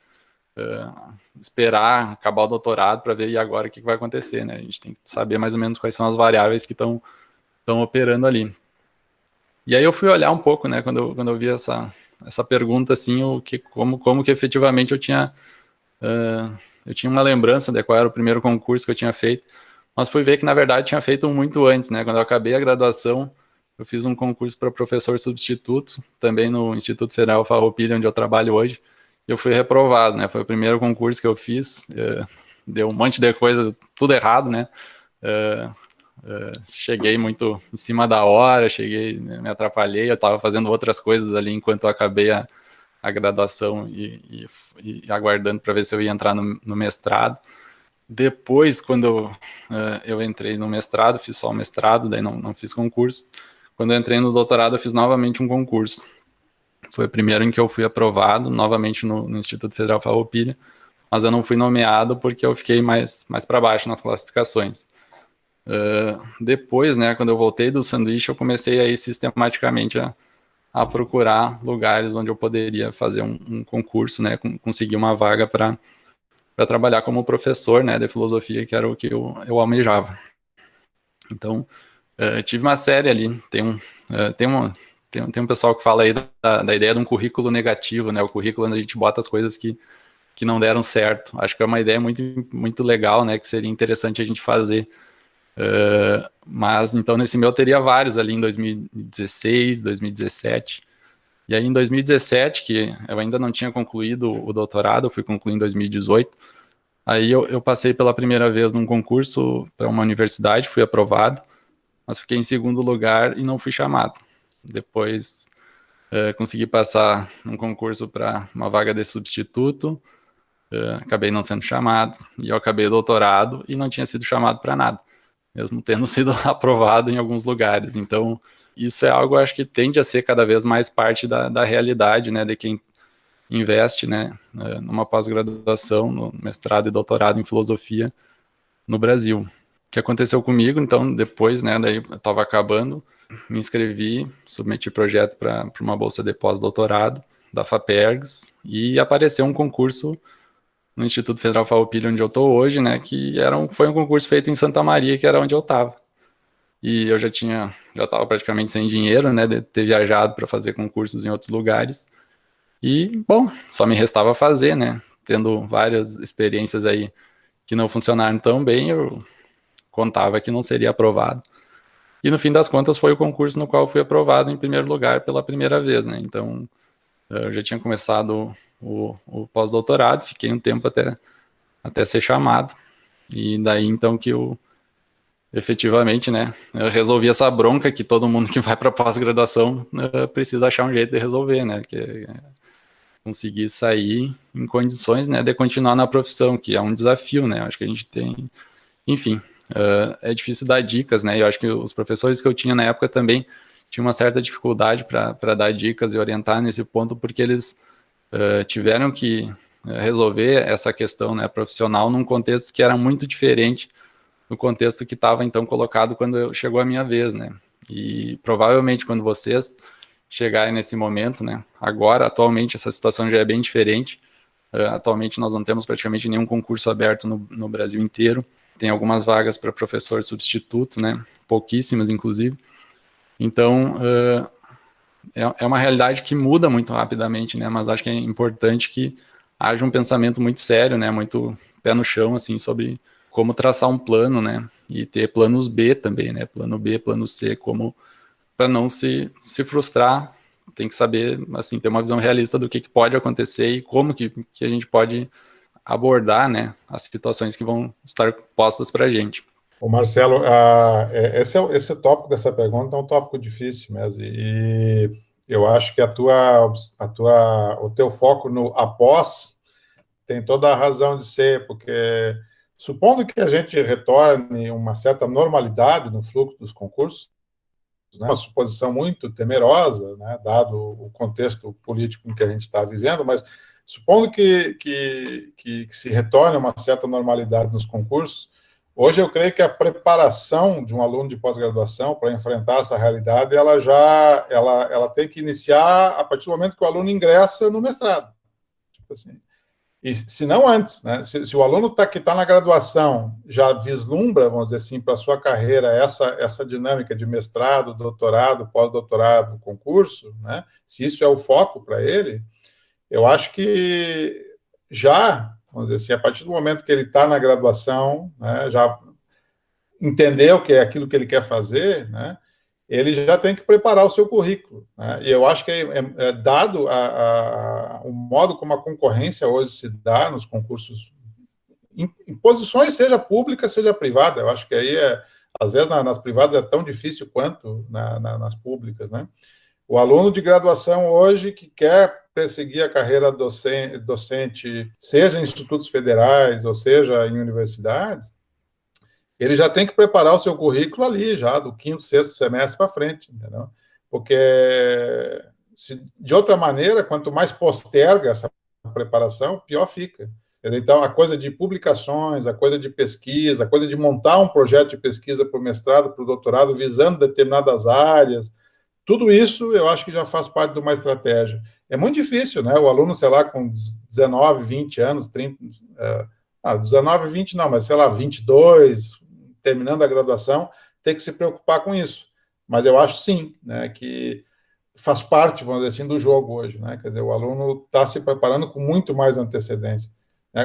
esperar acabar o doutorado para ver e agora o que vai acontecer, né, a gente tem que saber mais ou menos quais são as variáveis que estão operando ali. E aí eu fui olhar um pouco, né, quando eu vi essa pergunta, assim, como que efetivamente eu tinha uma lembrança de qual era o primeiro concurso que eu tinha feito, mas fui ver que, na verdade, tinha feito um muito antes, né, quando eu acabei a graduação, eu fiz um concurso para professor substituto, também no Instituto Federal Farroupilha, onde eu trabalho hoje, e eu fui reprovado, né, foi o primeiro concurso que eu fiz, deu um monte de coisa, tudo errado, né, cheguei muito em cima da hora, me atrapalhei, eu estava fazendo outras coisas ali enquanto eu acabei a graduação e aguardando para ver se eu ia entrar no mestrado. Depois, quando eu entrei no mestrado, fiz só o mestrado, daí não fiz concurso. Quando eu entrei no doutorado, eu fiz novamente um concurso. Foi o primeiro em que eu fui aprovado, novamente no Instituto Federal Farroupilha, mas eu não fui nomeado porque eu fiquei mais para baixo nas classificações. Depois, né, quando eu voltei do sanduíche, eu comecei a ir sistematicamente a procurar lugares onde eu poderia fazer um concurso, né, conseguir uma vaga para trabalhar como professor, né, de filosofia, que era o que eu almejava. Então, tive uma série ali, tem um pessoal que fala aí da ideia de um currículo negativo, né, o currículo onde a gente bota as coisas que não deram certo. Acho que é uma ideia muito, muito legal, né, que seria interessante a gente fazer. Mas então nesse meu eu teria vários ali em 2016, 2017. E aí em 2017, que eu ainda não tinha concluído o doutorado, eu fui concluir em 2018. Aí eu passei pela primeira vez num concurso para uma universidade, fui aprovado, mas fiquei em segundo lugar e não fui chamado. Depois consegui passar num concurso para uma vaga de substituto, acabei não sendo chamado, e eu acabei o doutorado e não tinha sido chamado para nada, mesmo tendo sido aprovado em alguns lugares. Então, isso é algo, acho que tende a ser cada vez mais parte da realidade, né, de quem investe, né, numa pós-graduação, no mestrado e doutorado em filosofia no Brasil. O que aconteceu comigo, então, depois, né, daí eu estava acabando, me inscrevi, submeti projeto para uma bolsa de pós-doutorado da FAPERGS e apareceu um concurso no Instituto Federal Farroupilha, onde eu estou hoje, né, que foi um concurso feito em Santa Maria, que era onde eu estava. E eu já estava praticamente sem dinheiro, né, de ter viajado para fazer concursos em outros lugares. E, bom, só me restava fazer, né, tendo várias experiências aí que não funcionaram tão bem, eu contava que não seria aprovado. E no fim das contas foi o concurso no qual eu fui aprovado em primeiro lugar pela primeira vez, né, então eu já tinha começado o pós-doutorado, fiquei um tempo até ser chamado, e daí então que eu efetivamente, né, eu resolvi essa bronca que todo mundo que vai para pós-graduação precisa achar um jeito de resolver, né, que conseguir sair em condições, né, de continuar na profissão, que é um desafio, né, acho que a gente tem, enfim, é difícil dar dicas, né, e eu acho que os professores que eu tinha na época também tinham uma certa dificuldade para dar dicas e orientar nesse ponto, porque eles tiveram que resolver essa questão, né, profissional num contexto que era muito diferente do contexto que estava então colocado quando chegou a minha vez, né, e provavelmente quando vocês chegarem nesse momento, né, agora, atualmente, essa situação já é bem diferente. Atualmente nós não temos praticamente nenhum concurso aberto no Brasil inteiro, tem algumas vagas para professor substituto, né, pouquíssimas inclusive, então é uma realidade que muda muito rapidamente, né, mas acho que é importante que haja um pensamento muito sério, né, muito pé no chão, assim, sobre como traçar um plano, né, e ter planos B também, né, plano B, plano C, como para não se frustrar, tem que saber, assim, ter uma visão realista do que pode acontecer e como que a gente pode abordar, né, as situações que vão estar postas para a gente. O Marcelo, esse tópico dessa pergunta é um tópico difícil mesmo, e eu acho que o teu foco no após tem toda a razão de ser, porque supondo que a gente retorne uma certa normalidade no fluxo dos concursos, né, uma suposição muito temerosa, né, dado o contexto político em que a gente está vivendo, mas supondo que se retorne uma certa normalidade nos concursos, hoje eu creio que a preparação de um aluno de pós-graduação para enfrentar essa realidade, ela tem que iniciar a partir do momento que o aluno ingressa no mestrado. Tipo assim. E se não antes, né? Se o aluno que está na graduação já vislumbra, vamos dizer assim, para a sua carreira essa dinâmica de mestrado, doutorado, pós-doutorado, concurso, né? Se isso é o foco para ele, eu acho que já, vamos dizer assim, a partir do momento que ele está na graduação, né, já entendeu que é aquilo que ele quer fazer, né? Ele já tem que preparar o seu currículo, né? E eu acho que dado o modo como a concorrência hoje se dá nos concursos, em posições, seja pública, seja privada, eu acho que aí, às vezes, nas privadas é tão difícil quanto nas públicas, né? O aluno de graduação hoje que quer perseguir a carreira docente, seja em institutos federais, ou seja em universidades, ele já tem que preparar o seu currículo ali, já do 5º, 6º semestre para frente, entendeu? Porque, de outra maneira, quanto mais posterga essa preparação, pior fica. Então, a coisa de publicações, a coisa de pesquisa, a coisa de montar um projeto de pesquisa para o mestrado, para o doutorado, visando determinadas áreas, tudo isso eu acho que já faz parte de uma estratégia. É muito difícil, né? O aluno, sei lá, com 19, 20 anos, 30... 19, 20 não, mas sei lá, 22, terminando a graduação, ter que se preocupar com isso. Mas eu acho sim, né, que faz parte, vamos dizer assim, do jogo hoje, né? Quer dizer, o aluno está se preparando com muito mais antecedência.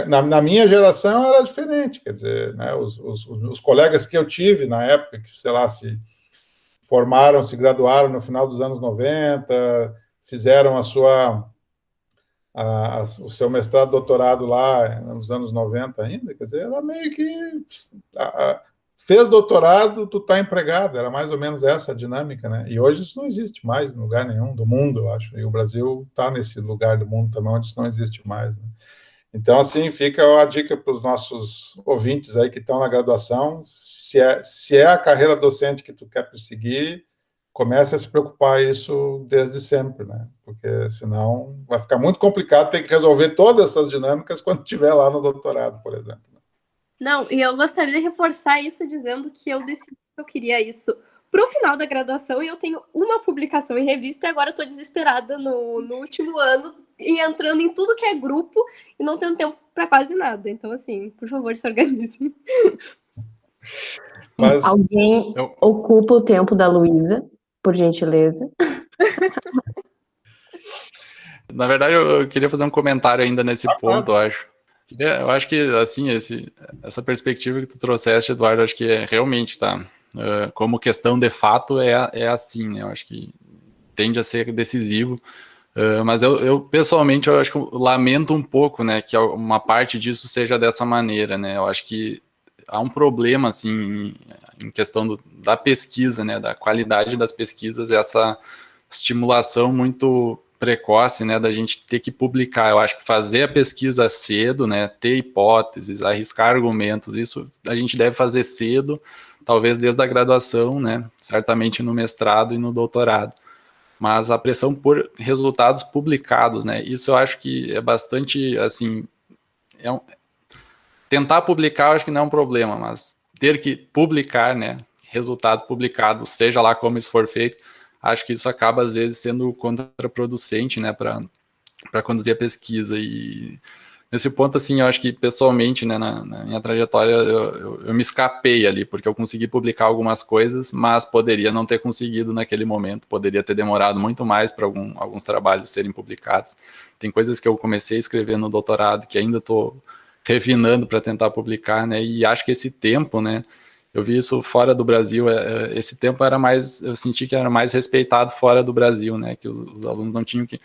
Na minha geração era diferente, quer dizer, né, os colegas que eu tive na época, que, sei lá, se formaram, se graduaram no final dos anos 90, fizeram o seu mestrado, doutorado lá nos anos 90 ainda, quer dizer, era meio que fez doutorado, tu está empregado, era mais ou menos essa a dinâmica, né? E hoje isso não existe mais em lugar nenhum do mundo, eu acho, e o Brasil está nesse lugar do mundo também onde isso não existe mais, né? Então, assim, fica a dica para os nossos ouvintes aí que estão na graduação, se é a carreira docente que tu quer perseguir, comece a se preocupar isso desde sempre, né? Porque senão vai ficar muito complicado ter que resolver todas essas dinâmicas quando estiver lá no doutorado, por exemplo. Não, e eu gostaria de reforçar isso dizendo que eu decidi que eu queria isso para o final da graduação e eu tenho uma publicação em revista e agora eu estou desesperada no último ano e entrando em tudo que é grupo e não tendo tempo para quase nada. Então, assim, por favor, se organizem. Mas... Alguém ocupa o tempo da Luísa, por gentileza. Na verdade, eu queria fazer um comentário ainda nesse ponto, eu acho. Eu acho que, assim, essa perspectiva que tu trouxeste, Eduardo, acho que realmente, tá? Como questão de fato é assim, né? Eu acho que tende a ser decisivo. Mas eu pessoalmente, eu acho que eu lamento um pouco, né? Que uma parte disso seja dessa maneira, né? Eu acho que há um problema, assim, em questão da pesquisa, né? Da qualidade das pesquisas, essa estimulação muito precoce, né, da gente ter que publicar. Eu acho que fazer a pesquisa cedo, né, ter hipóteses, arriscar argumentos, isso a gente deve fazer cedo, talvez desde a graduação, né, certamente no mestrado e no doutorado. Mas a pressão por resultados publicados, né, isso eu acho que é bastante, assim, tentar publicar eu acho que não é um problema, mas ter que publicar, né, resultados publicados, seja lá como isso for feito, acho que isso acaba, às vezes, sendo contraproducente, né, para conduzir a pesquisa. E nesse ponto, assim, eu acho que, pessoalmente, né, na minha trajetória, eu me escapei ali, porque eu consegui publicar algumas coisas, mas poderia não ter conseguido naquele momento, poderia ter demorado muito mais para alguns trabalhos serem publicados. Tem coisas que eu comecei a escrever no doutorado, que ainda estou refinando para tentar publicar, né, e acho que esse tempo, né, eu vi isso fora do Brasil, esse tempo era mais, eu senti que era mais respeitado fora do Brasil, né, que os alunos não tinham que...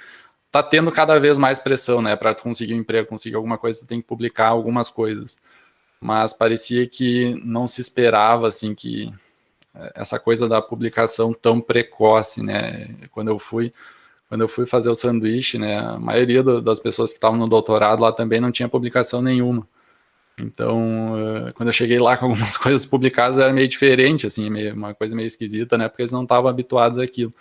Tá tendo cada vez mais pressão, né, para conseguir um emprego, conseguir alguma coisa, você tem que publicar algumas coisas. Mas parecia que não se esperava, assim, que essa coisa da publicação tão precoce, né, quando eu fui fazer o sanduíche, né, a maioria das pessoas que estavam no doutorado lá também não tinha publicação nenhuma. Então, quando eu cheguei lá com algumas coisas publicadas, era meio diferente, assim, uma coisa meio esquisita, né, porque eles não estavam habituados àquilo.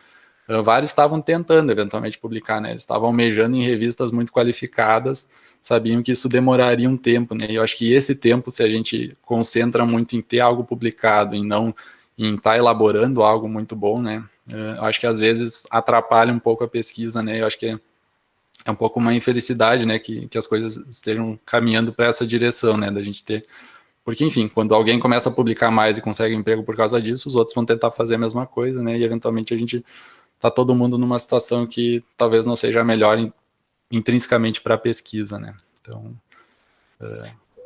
Vários estavam tentando, eventualmente, publicar, né, eles estavam almejando em revistas muito qualificadas, sabiam que isso demoraria um tempo, né, e eu acho que esse tempo, se a gente concentra muito em ter algo publicado e não em estar elaborando algo muito bom, né, eu acho que às vezes atrapalha um pouco a pesquisa, né, eu acho que é um pouco uma infelicidade, né, que as coisas estejam caminhando para essa direção, né, da gente ter... Porque, enfim, quando alguém começa a publicar mais e consegue um emprego por causa disso, os outros vão tentar fazer a mesma coisa, né, e eventualmente a gente tá todo mundo numa situação que talvez não seja a melhor intrinsecamente para a pesquisa, né. Então,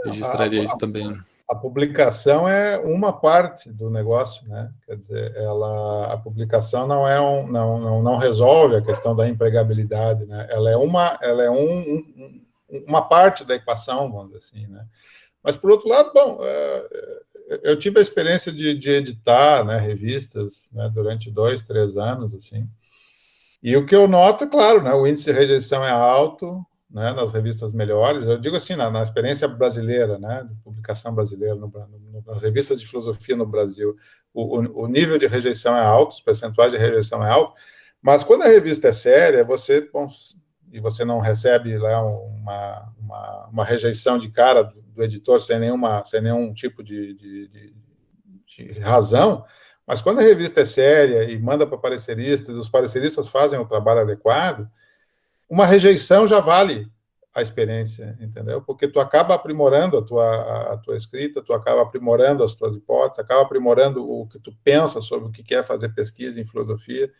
registraria isso também. A publicação é uma parte do negócio, né? Quer dizer, a publicação não resolve a questão da empregabilidade, né? Ela é uma parte da equação, vamos dizer assim, né? Mas, por outro lado, bom, eu tive a experiência de editar, né, revistas, né, durante 2, 3 anos, assim, e o que eu noto, claro, né, o índice de rejeição é alto, né, nas revistas melhores, eu digo assim, na experiência brasileira, né, de publicação brasileira, nas revistas de filosofia no Brasil, o nível de rejeição é alto, os percentuais de rejeição é alto, mas quando a revista é séria, e você não recebe lá uma rejeição de cara do editor sem nenhum tipo de razão, mas quando a revista é séria e manda para pareceristas, os pareceristas fazem o trabalho adequado, uma rejeição já vale a experiência, entendeu? Porque tu acaba aprimorando a tua escrita, tu acaba aprimorando as tuas hipóteses, acaba aprimorando o que tu pensa sobre o que quer fazer pesquisa em filosofia.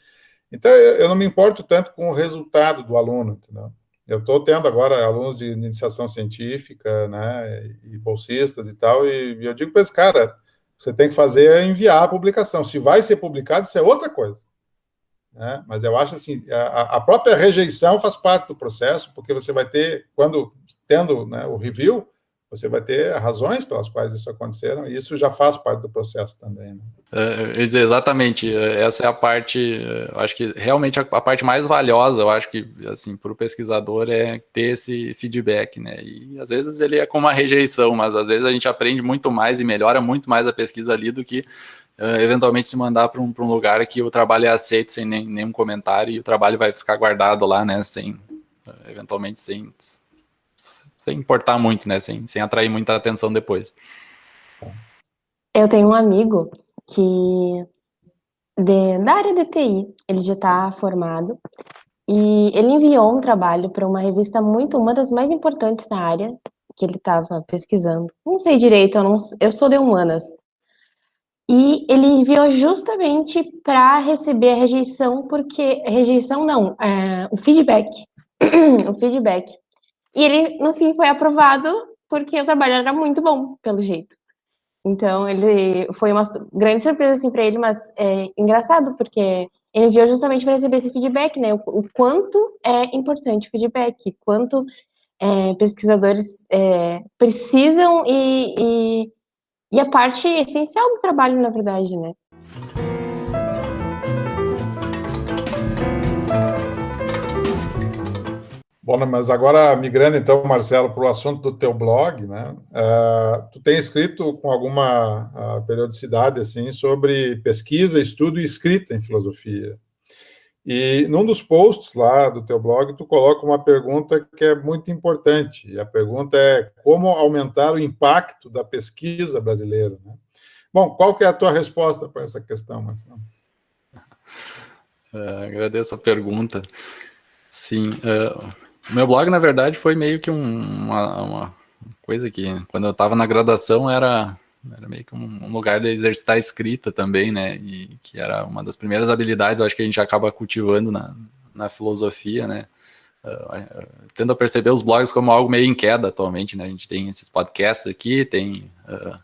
Então, eu não me importo tanto com o resultado do aluno, entendeu? Eu estou tendo agora alunos de iniciação científica, né, e bolsistas e tal, e eu digo para esse cara, você tem que fazer é enviar a publicação. Se vai ser publicado, isso é outra coisa. Né? Mas eu acho assim, a própria rejeição faz parte do processo, porque você vai ter, tendo, né, o review, você vai ter razões pelas quais isso aconteceram, e isso já faz parte do processo também. Né? Eu ia dizer, exatamente, essa é a parte, eu acho que realmente a parte mais valiosa, eu acho que, assim, para o pesquisador é ter esse feedback, né, e às vezes ele é como uma rejeição, mas às vezes a gente aprende muito mais e melhora muito mais a pesquisa ali do que eventualmente se mandar para um lugar que o trabalho é aceito sem nenhum comentário e o trabalho vai ficar guardado lá, né, eventualmente sem importar muito, né, sem atrair muita atenção depois. Eu tenho um amigo que da área de TI, ele já está formado, e ele enviou um trabalho para uma revista uma das mais importantes na área que ele estava pesquisando. Não sei direito, eu sou de humanas. E ele enviou justamente para receber a rejeição, o feedback. O feedback. E ele, no fim, foi aprovado porque o trabalho era muito bom, pelo jeito. Então, foi uma grande surpresa assim, para ele, mas é engraçado, porque ele enviou justamente para receber esse feedback, né? O quanto é importante o feedback, quanto pesquisadores precisam e a parte essencial do trabalho, na verdade, né? Bom, mas agora migrando então, Marcelo, para o assunto do teu blog, né? Tu tem escrito com alguma periodicidade assim sobre pesquisa, estudo e escrita em filosofia. E num dos posts lá do teu blog, tu coloca uma pergunta que é muito importante. E a pergunta é como aumentar o impacto da pesquisa brasileira, né? Bom, qual que é a tua resposta para essa questão, Marcelo? Agradeço a pergunta. Sim, o meu blog, na verdade, foi meio que uma coisa que, quando eu estava na graduação, era meio que um lugar de exercitar a escrita também, né? E que era uma das primeiras habilidades, eu acho que a gente acaba cultivando na filosofia, né? Tendo a perceber os blogs como algo meio em queda atualmente, né? A gente tem esses podcasts aqui, tem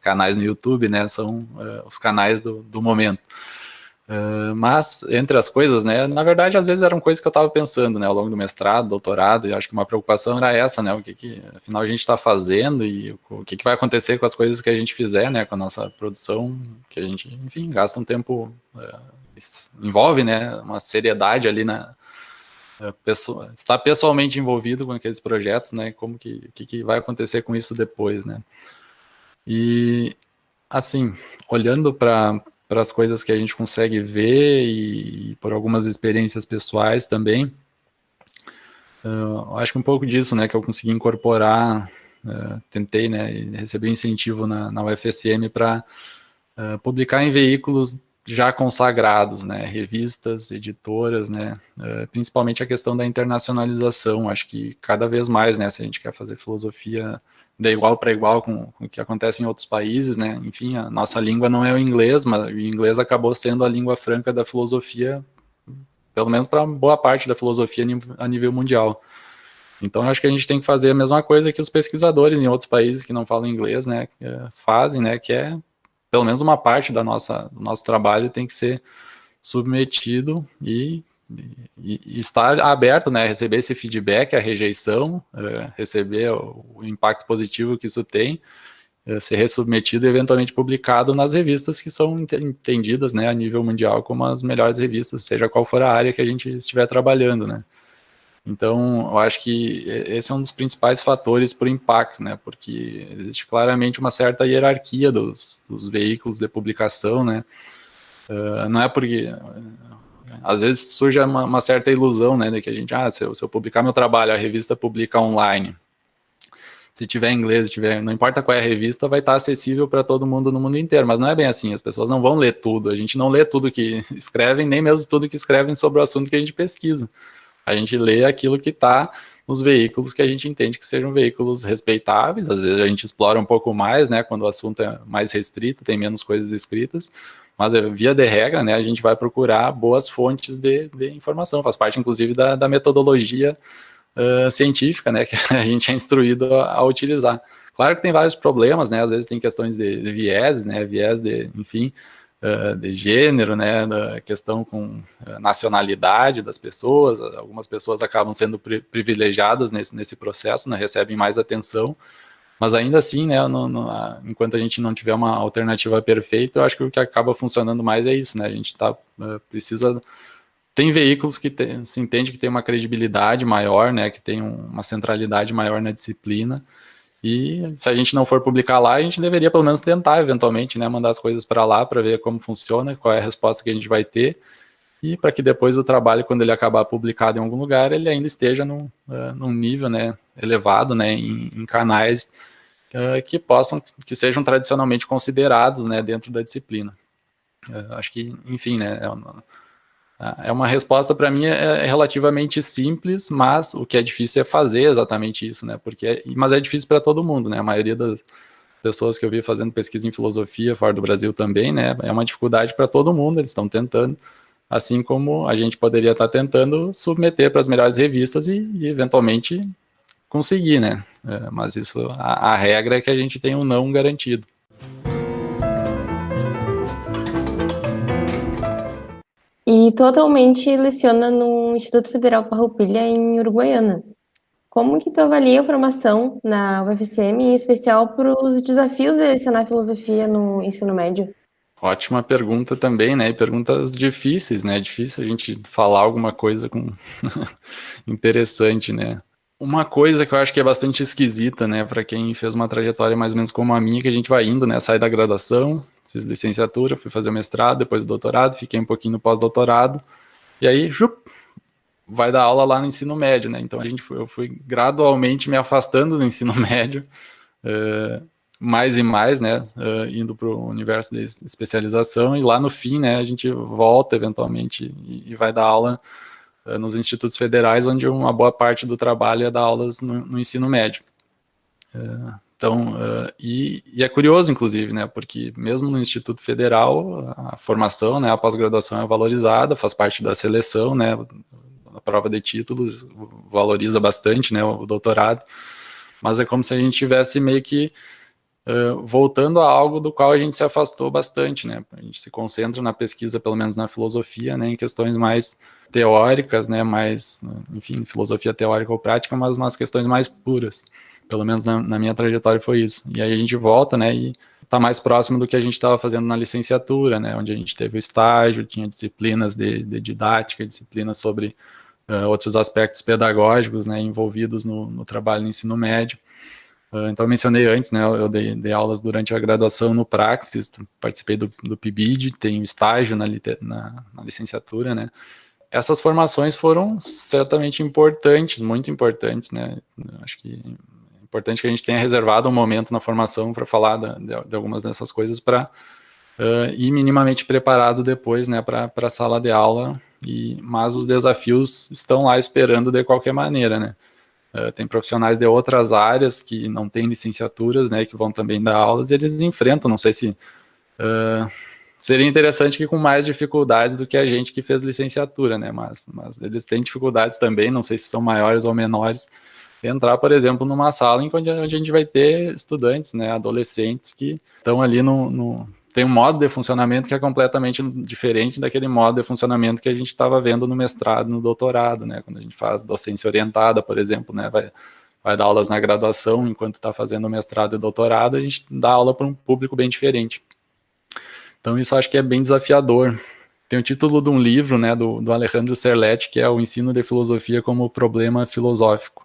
canais no YouTube, né? São os canais do momento. Mas, entre as coisas, né, na verdade, às vezes eram coisas que eu estava pensando, né, ao longo do mestrado, doutorado, e acho que uma preocupação era essa, né, o que afinal a gente está fazendo e o que vai acontecer com as coisas que a gente fizer, né, com a nossa produção, que a gente, enfim, gasta um tempo, envolve, né, uma seriedade ali estar pessoalmente envolvido com aqueles projetos, né, como que vai acontecer com isso depois, né. E, assim, olhando para as coisas que a gente consegue ver e por algumas experiências pessoais também, acho que um pouco disso, né, que eu consegui incorporar, tentei, né, receber incentivo na UFSM para publicar em veículos já consagrados, né, revistas, editoras, né, principalmente a questão da internacionalização, acho que cada vez mais, né, se a gente quer fazer filosofia de igual para igual com o que acontece em outros países, né? Enfim, a nossa língua não é o inglês, mas o inglês acabou sendo a língua franca da filosofia, pelo menos para boa parte da filosofia a nível mundial. Então, acho que a gente tem que fazer a mesma coisa que os pesquisadores em outros países que não falam inglês, né, fazem, né, que é, pelo menos uma parte do nosso trabalho tem que ser submetido e estar aberto, né, receber esse feedback, a rejeição, receber o impacto positivo que isso tem, ser ressubmetido e eventualmente publicado nas revistas que são entendidas, né, a nível mundial como as melhores revistas, seja qual for a área que a gente estiver trabalhando, né. Então, eu acho que esse é um dos principais fatores para o impacto, né, porque existe claramente uma certa hierarquia dos veículos de publicação, né, não é porque... Às vezes surge uma certa ilusão, né, de que a gente, se eu publicar meu trabalho, a revista publica online. Se tiver em inglês, não importa qual é a revista, vai estar acessível para todo mundo no mundo inteiro, mas não é bem assim, as pessoas não vão ler tudo, a gente não lê tudo que escrevem, nem mesmo tudo que escrevem sobre o assunto que a gente pesquisa. A gente lê aquilo que está nos veículos que a gente entende que sejam veículos respeitáveis, às vezes a gente explora um pouco mais, né, quando o assunto é mais restrito, tem menos coisas escritas, mas via de regra, né, a gente vai procurar boas fontes de informação, faz parte inclusive da metodologia científica, né, que a gente é instruído a utilizar. Claro que tem vários problemas, né, às vezes tem questões de viés, né, viés de, enfim, de gênero, né, da questão com nacionalidade das pessoas, algumas pessoas acabam sendo privilegiadas nesse processo, né, recebem mais atenção, mas ainda assim, né, enquanto a gente não tiver uma alternativa perfeita, eu acho que o que acaba funcionando mais é isso, né, a gente precisa... Tem veículos que se entende que tem uma credibilidade maior, né, que tem uma centralidade maior na disciplina, e se a gente não for publicar lá, a gente deveria pelo menos tentar, eventualmente, né, mandar as coisas para lá para ver como funciona, qual é a resposta que a gente vai ter, e para que depois o trabalho, quando ele acabar publicado em algum lugar, ele ainda esteja num nível, né, elevado, né, em canais que sejam tradicionalmente considerados, né, dentro da disciplina. Acho que, enfim, né, é uma resposta para mim relativamente simples, mas o que é difícil é fazer exatamente isso, né? Mas é difícil para todo mundo, né? A maioria das pessoas que eu vi fazendo pesquisa em filosofia fora do Brasil também, né? É uma dificuldade para todo mundo, eles estão tentando, assim como a gente poderia estar tentando submeter para as melhores revistas e eventualmente conseguir, né? Mas isso, a regra é que a gente tem um não garantido. E totalmente leciona no Instituto Federal Farroupilha, em Uruguaiana. Como que tu avalia a formação na UFSM, em especial para os desafios de lecionar filosofia no ensino médio? Ótima pergunta também, né? E perguntas difíceis, né? É difícil a gente falar alguma coisa interessante, né? Uma coisa que eu acho que é bastante esquisita, né, para quem fez uma trajetória mais ou menos como a minha, que a gente vai indo, né, sai da graduação, fiz licenciatura, fui fazer o mestrado, depois o doutorado, fiquei um pouquinho no pós-doutorado, e aí, vai dar aula lá no ensino médio, né, então eu fui gradualmente me afastando do ensino médio, mais e mais, né, indo para o universo de especialização, e lá no fim, né, a gente volta eventualmente e vai dar aula nos institutos federais, onde uma boa parte do trabalho é dar aulas no ensino médio. Então, e é curioso, inclusive, né, porque mesmo no Instituto Federal, a formação, né, a pós-graduação é valorizada, faz parte da seleção, né, a prova de títulos valoriza bastante, né, o doutorado, mas é como se a gente tivesse meio que voltando a algo do qual a gente se afastou bastante, né? A gente se concentra na pesquisa, pelo menos na filosofia, né, em questões mais teóricas, né, mais, enfim, filosofia teórica ou prática, mas umas questões mais puras. Pelo menos na minha trajetória foi isso. E aí a gente volta, né, e está mais próximo do que a gente estava fazendo na licenciatura, né, onde a gente teve o estágio, tinha disciplinas de didática, disciplinas sobre outros aspectos pedagógicos, né, envolvidos no trabalho no ensino médio. Então, eu mencionei antes, né, eu dei aulas durante a graduação no Praxis, participei do PIBID, tenho estágio na licenciatura, né. Essas formações foram certamente importantes, muito importantes, né, acho que é importante que a gente tenha reservado um momento na formação para falar de algumas dessas coisas para ir minimamente preparado depois, né, para a sala de aula, mas os desafios estão lá esperando de qualquer maneira, né. Tem profissionais de outras áreas que não têm licenciaturas, né, que vão também dar aulas, e eles enfrentam, não sei se seria interessante que com mais dificuldades do que a gente que fez licenciatura, né, mas eles têm dificuldades também, não sei se são maiores ou menores, entrar, por exemplo, numa sala onde a gente vai ter estudantes, né, adolescentes que estão ali tem um modo de funcionamento que é completamente diferente daquele modo de funcionamento que a gente estava vendo no mestrado, no doutorado, né? Quando a gente faz docência orientada, por exemplo, né? Vai dar aulas na graduação, enquanto está fazendo o mestrado e doutorado, a gente dá aula para um público bem diferente. Então, isso eu acho que é bem desafiador. Tem o título de um livro, né, do Alejandro Serletti, que é O Ensino de Filosofia como Problema Filosófico.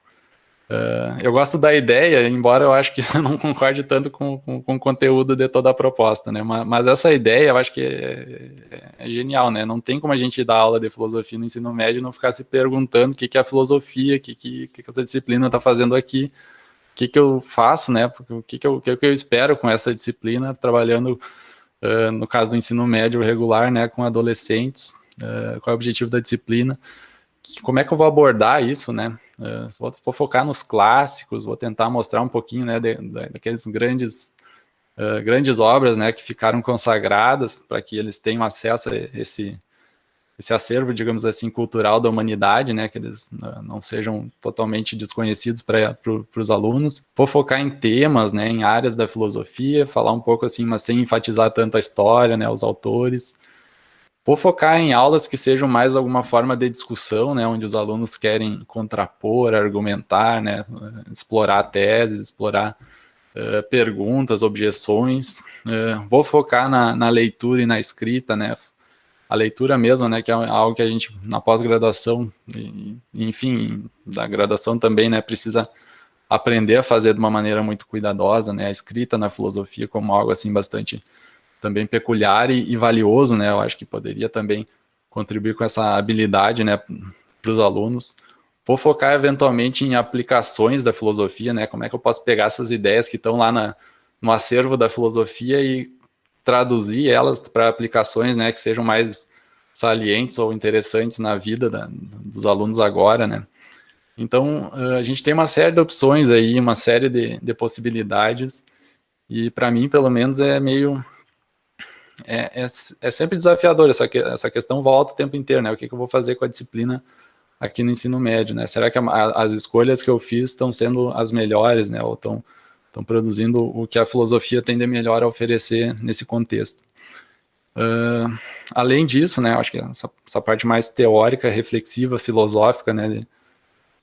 Eu gosto da ideia, embora eu acho que eu não concorde tanto com o conteúdo de toda a proposta, né? Mas essa ideia eu acho que é genial, né? Não tem como a gente dar aula de filosofia no ensino médio e não ficar se perguntando o que é a filosofia, o que essa disciplina está fazendo aqui, o que eu faço, né? O que eu espero com essa disciplina, trabalhando, no caso do ensino médio regular, né, com adolescentes, qual é o objetivo da disciplina. Como é que eu vou abordar isso, né? Vou focar nos clássicos, vou tentar mostrar um pouquinho, né, daqueles grandes obras, né, que ficaram consagradas para que eles tenham acesso a esse acervo, digamos assim, cultural da humanidade, né, que eles não sejam totalmente desconhecidos para os alunos. Vou focar em temas, né, em áreas da filosofia, falar um pouco assim, mas sem enfatizar tanto a história, né, os autores. Vou focar em aulas que sejam mais alguma forma de discussão, né, onde os alunos querem contrapor, argumentar, né, explorar teses, explorar perguntas, objeções. Vou focar na leitura e na escrita, né, a leitura mesmo, né, que é algo que a gente, na pós-graduação, enfim, da graduação também, né, precisa aprender a fazer de uma maneira muito cuidadosa, né, a escrita na filosofia como algo, assim, bastante também peculiar e valioso, né? Eu acho que poderia também contribuir com essa habilidade, né, para os alunos. Vou focar eventualmente em aplicações da filosofia, né? Como é que eu posso pegar essas ideias que estão lá no acervo da filosofia e traduzir elas para aplicações, né, que sejam mais salientes ou interessantes na vida dos alunos agora, né? Então, a gente tem uma série de opções aí, uma série de possibilidades, e para mim, pelo menos, é meio... É sempre desafiador, essa questão volta o tempo inteiro, né? O que eu vou fazer com a disciplina aqui no ensino médio, né? Será que as escolhas que eu fiz estão sendo as melhores, né? Ou estão produzindo o que a filosofia tem de melhor a oferecer nesse contexto? Além disso, né? Eu acho que essa parte mais teórica, reflexiva, filosófica, né?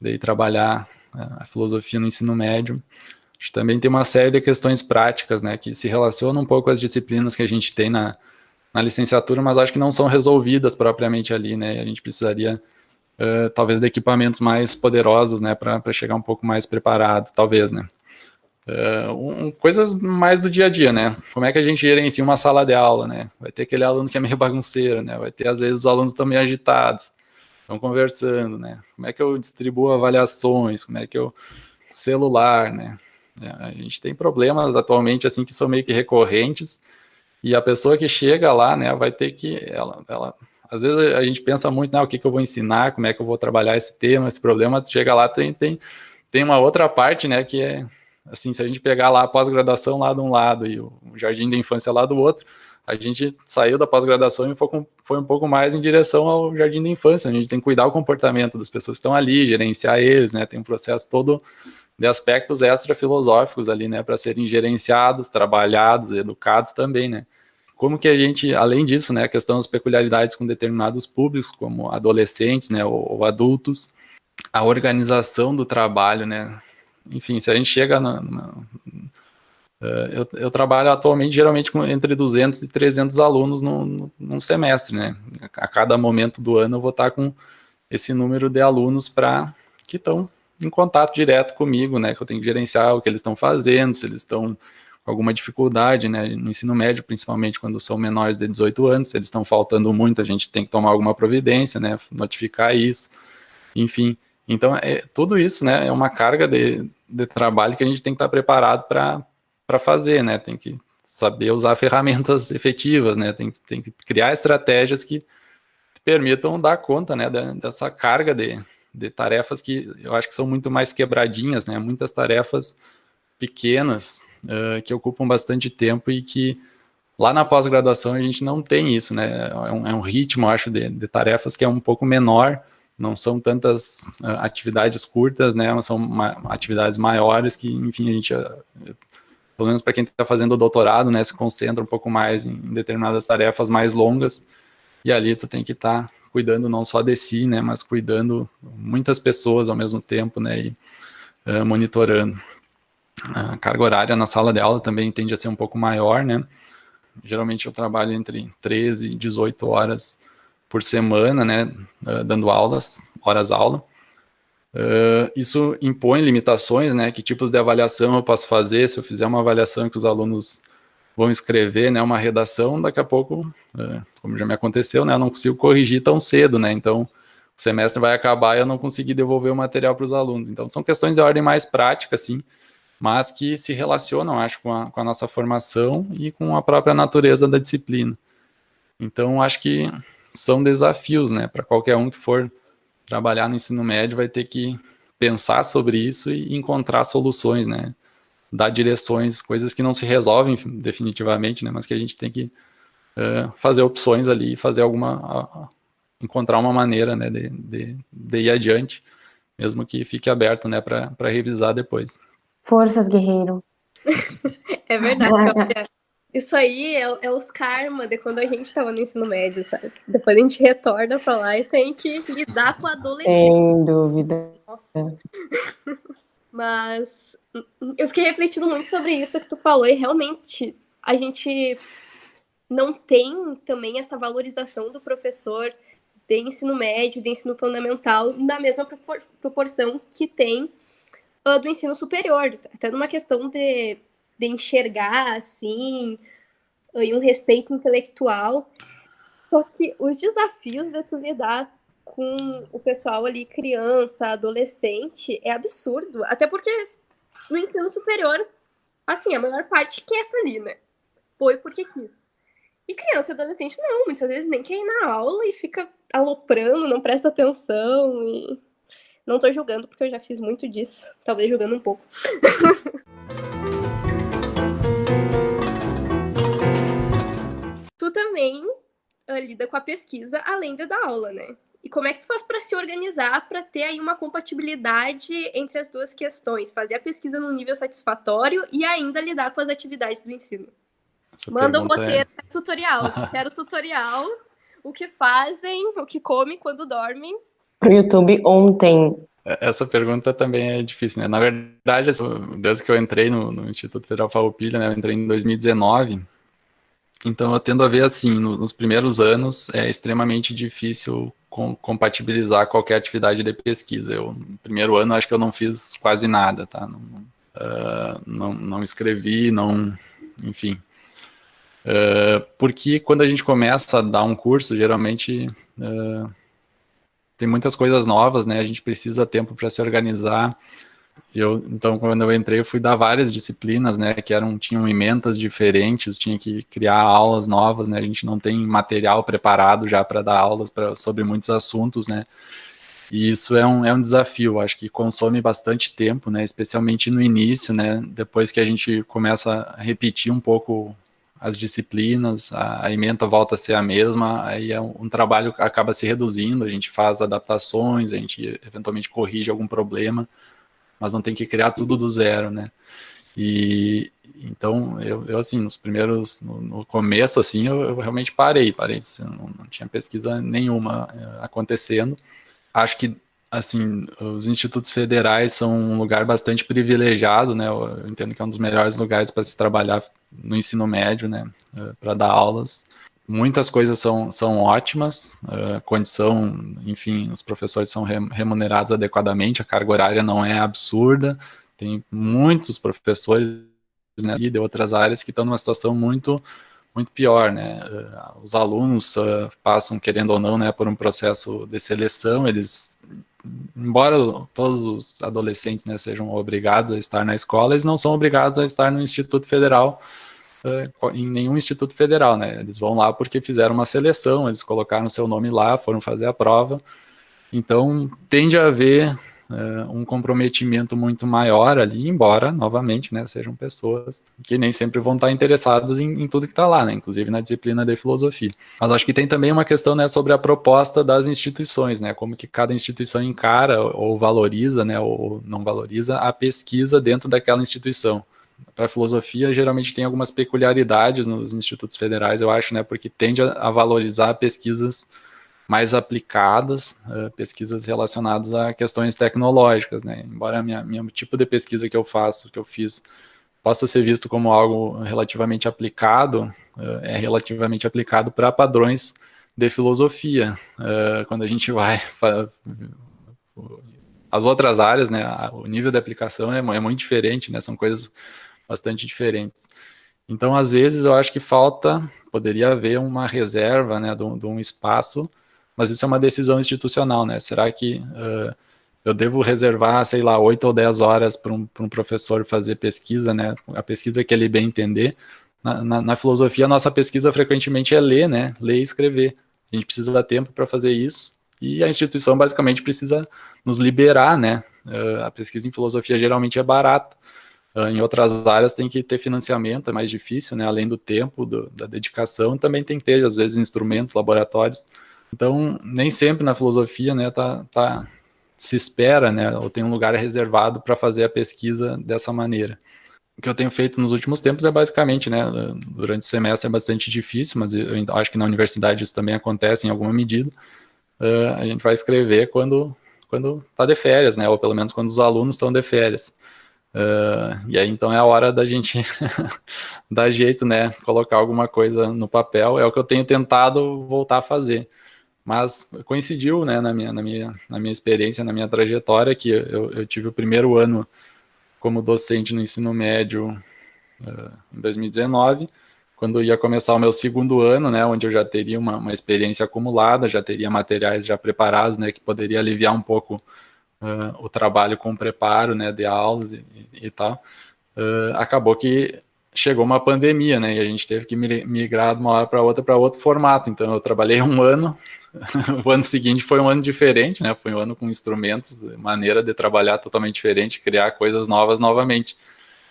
De trabalhar a filosofia no ensino médio. A gente também tem uma série de questões práticas, né, que se relacionam um pouco com as disciplinas que a gente tem na licenciatura, mas acho que não são resolvidas propriamente ali, né, a gente precisaria talvez de equipamentos mais poderosos, né, para chegar um pouco mais preparado, talvez, né. Coisas mais do dia a dia, né? Como é que a gente gerencia uma sala de aula, né? Vai ter aquele aluno que é meio bagunceiro, né? Vai ter, às vezes, os alunos estão meio agitados, estão conversando, né? Como é que eu distribuo avaliações? Como é que eu... Celular, né? A gente tem problemas atualmente, assim, que são meio que recorrentes, e a pessoa que chega lá, né, vai ter que... Às vezes a gente pensa muito, né, o que eu vou ensinar, como é que eu vou trabalhar esse tema, esse problema, chega lá, tem uma outra parte, né, que é... Assim, se a gente pegar lá a pós-graduação lá de um lado e o jardim da infância lá do outro, a gente saiu da pós-graduação e foi um pouco mais em direção ao jardim da infância. A gente tem que cuidar do comportamento das pessoas que estão ali, gerenciar eles, né? Tem um processo todo de aspectos extra-filosóficos ali, né? Para serem gerenciados, trabalhados, educados também, né? Como que a gente, além disso, né? A questão das peculiaridades com determinados públicos, como adolescentes, né? Ou adultos, a organização do trabalho, né? Enfim, se a gente chega eu trabalho atualmente geralmente com entre 200 e 300 alunos num semestre, né? A cada momento do ano eu vou estar com esse número de alunos que estão em contato direto comigo, né? Que eu tenho que gerenciar o que eles estão fazendo, se eles estão com alguma dificuldade, né? No ensino médio, principalmente quando são menores de 18 anos, se eles estão faltando muito, a gente tem que tomar alguma providência, né? Notificar isso, enfim. Então, tudo isso, né? É uma carga de trabalho que a gente tem que estar preparado para fazer, né? Tem que saber usar ferramentas efetivas, né? Tem que criar estratégias que permitam dar conta, né? Dessa carga de tarefas que eu acho que são muito mais quebradinhas, né? Muitas tarefas pequenas que ocupam bastante tempo e que lá na pós-graduação a gente não tem isso, né? É um ritmo, eu acho, de tarefas que é um pouco menor. Não são tantas atividades curtas, né? São atividades maiores que, enfim, a gente, pelo menos para quem está fazendo o doutorado, né, se concentra um pouco mais em determinadas tarefas mais longas, e ali tu tem que estar cuidando não só de si, né, mas cuidando muitas pessoas ao mesmo tempo, né, e monitorando. A carga horária na sala de aula também tende a ser um pouco maior, né? Geralmente eu trabalho entre 13 e 18 horas por semana, né, dando horas-aula. Isso impõe limitações, né, que tipos de avaliação eu posso fazer. Se eu fizer uma avaliação que os alunos vão escrever, né, uma redação, daqui a pouco, como já me aconteceu, né, eu não consigo corrigir tão cedo, né, então o semestre vai acabar e eu não consegui devolver o material para os alunos. Então são questões de ordem mais prática, assim, mas que se relacionam, acho, com a nossa formação e com a própria natureza da disciplina. Então acho que são desafios, né, para qualquer um que for trabalhar no ensino médio, vai ter que pensar sobre isso e encontrar soluções, né, dar direções, coisas que não se resolvem definitivamente, né, mas que a gente tem que fazer opções ali, encontrar uma maneira, né, de ir adiante, mesmo que fique aberto, né, para revisar depois. Forças, guerreiro. É verdade, Cláudia. Isso aí é os karma de quando a gente estava no ensino médio, sabe? Depois a gente retorna para lá e tem que lidar com a adolescência. Sem dúvida. Nossa. Mas eu fiquei refletindo muito sobre isso que tu falou, e realmente a gente não tem também essa valorização do professor de ensino médio, de ensino fundamental, na mesma proporção que tem do ensino superior, até numa questão de enxergar, assim, e um respeito intelectual. Só que os desafios de tu lidar com o pessoal ali, criança, adolescente, é absurdo. Até porque no ensino superior, assim, a maior parte quieta ali, né? Foi porque quis. E criança e adolescente não, muitas vezes nem quer ir na aula e fica aloprando, não presta atenção e... Não tô julgando, porque eu já fiz muito disso. Talvez julgando um pouco. Tu também lida com a pesquisa, além de dar aula, né? E como é que tu faz para se organizar, para ter aí uma compatibilidade entre as duas questões? Fazer a pesquisa num nível satisfatório e ainda lidar com as atividades do ensino. Manda um roteiro, tutorial. Quero tutorial. O que fazem, o que comem quando dormem. Pro YouTube ontem. Essa pergunta também é difícil, né? Na verdade, desde que eu entrei no Instituto Federal Farroupilha, né? Eu entrei em 2019. Então eu tendo a ver assim, nos primeiros anos é extremamente difícil compatibilizar qualquer atividade de pesquisa. No primeiro ano, acho que eu não fiz quase nada, tá? Não escrevi, enfim. Porque quando a gente começa a dar um curso, geralmente tem muitas coisas novas, né? A gente precisa de tempo para se organizar. Então, quando eu entrei, eu fui dar várias disciplinas, né, que tinham ementas diferentes, tinha que criar aulas novas, né, a gente não tem material preparado já para dar aulas sobre muitos assuntos, né, e isso é um desafio, acho que consome bastante tempo, né, especialmente no início, né, depois que a gente começa a repetir um pouco as disciplinas, a ementa volta a ser a mesma, aí um trabalho acaba se reduzindo, a gente faz adaptações, a gente eventualmente corrige algum problema, mas não tem que criar tudo do zero, né? E então, eu assim, no começo, assim, eu realmente parei, não tinha pesquisa nenhuma acontecendo. Acho que, assim, os institutos federais são um lugar bastante privilegiado, né? Eu entendo que é um dos melhores lugares para se trabalhar no ensino médio, né? Para dar aulas. Muitas coisas são ótimas, condição, enfim, os professores são remunerados adequadamente, a carga horária não é absurda, tem muitos professores, né, de outras áreas que estão numa situação muito, muito pior, né, os alunos passam, querendo ou não, né, por um processo de seleção, embora todos os adolescentes, né, sejam obrigados a estar na escola, eles não são obrigados a estar no Instituto Federal, em nenhum instituto federal, né? Eles vão lá porque fizeram uma seleção, eles colocaram seu nome lá, foram fazer a prova. Então, tende a haver um comprometimento muito maior ali, embora, novamente, né, sejam pessoas que nem sempre vão estar interessados em tudo que está lá, né? Inclusive na disciplina de filosofia. Mas acho que tem também uma questão, né, sobre a proposta das instituições, né? Como que cada instituição encara ou valoriza, né, ou não valoriza a pesquisa dentro daquela instituição. Para a filosofia, geralmente tem algumas peculiaridades nos institutos federais, eu acho, né, porque tende a valorizar pesquisas mais aplicadas, pesquisas relacionadas a questões tecnológicas, né, embora minha tipo de pesquisa que eu fiz, possa ser visto como algo relativamente aplicado, é relativamente aplicado para padrões de filosofia. Quando a gente vai... As outras áreas, né, o nível de aplicação é muito diferente, né, são coisas bastante diferentes. Então, às vezes, eu acho que poderia haver uma reserva, né, de um espaço, mas isso é uma decisão institucional, né? Será que eu devo reservar, sei lá, 8 ou 10 horas para um professor fazer pesquisa, né? A pesquisa que ele bem entender. Na filosofia, a nossa pesquisa frequentemente é ler, né? Ler e escrever. A gente precisa dar tempo para fazer isso, e a instituição basicamente precisa nos liberar, né? A pesquisa em filosofia geralmente é barata. Em outras áreas tem que ter financiamento, é mais difícil, né? Além do tempo, da dedicação, também tem que ter, às vezes, instrumentos, laboratórios. Então, nem sempre na filosofia, né, se espera, né, ou tem um lugar reservado para fazer a pesquisa dessa maneira. O que eu tenho feito nos últimos tempos é basicamente, né, durante o semestre é bastante difícil, mas eu acho que na universidade isso também acontece em alguma medida. A gente vai escrever quando está de férias, né, ou pelo menos quando os alunos estão de férias. E aí então é a hora da gente dar jeito, né, colocar alguma coisa no papel, é o que eu tenho tentado voltar a fazer, mas coincidiu, né, na minha experiência, na minha trajetória, que eu tive o primeiro ano como docente no ensino médio em 2019, quando ia começar o meu segundo ano, né, onde eu já teria uma experiência acumulada, já teria materiais já preparados, né, que poderia aliviar um pouco o trabalho com preparo, né, de aulas e tal. Acabou que chegou uma pandemia, né, e a gente teve que migrar de uma hora para outro formato. Então eu trabalhei um ano, o ano seguinte foi um ano diferente, né, foi um ano com instrumentos, maneira de trabalhar totalmente diferente, criar coisas novas novamente.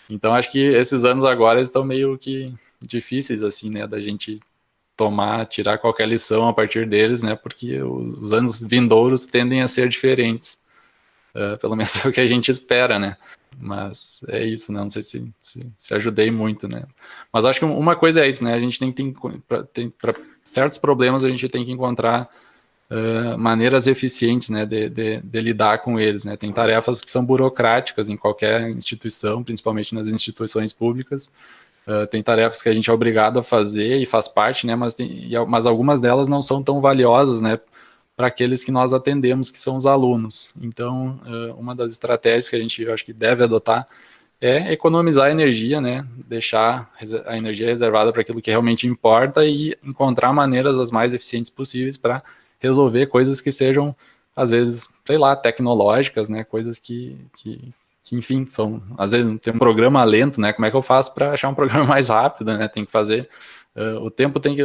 Então acho que esses anos agora estão meio que difíceis, assim, né, da gente tirar qualquer lição a partir deles, né, porque os anos vindouros tendem a ser diferentes. Pelo menos é o que a gente espera, né? Mas é isso, né? Não sei se ajudei muito, né? Mas acho que uma coisa é isso, né? A gente tem para certos problemas, a gente tem que encontrar maneiras eficientes, né, de lidar com eles, né? Tem tarefas que são burocráticas em qualquer instituição, principalmente nas instituições públicas. Tem tarefas que a gente é obrigado a fazer e faz parte, né? Mas algumas delas não são tão valiosas, né? para aqueles que nós atendemos, que são os alunos. Então, uma das estratégias que a gente, eu acho que deve adotar é economizar energia, né? Deixar a energia reservada para aquilo que realmente importa e encontrar maneiras as mais eficientes possíveis para resolver coisas que sejam, às vezes, sei lá, tecnológicas, né? Coisas que enfim, são, às vezes tem um programa lento, né? Como é que eu faço para achar um programa mais rápido, né? Tem que fazer,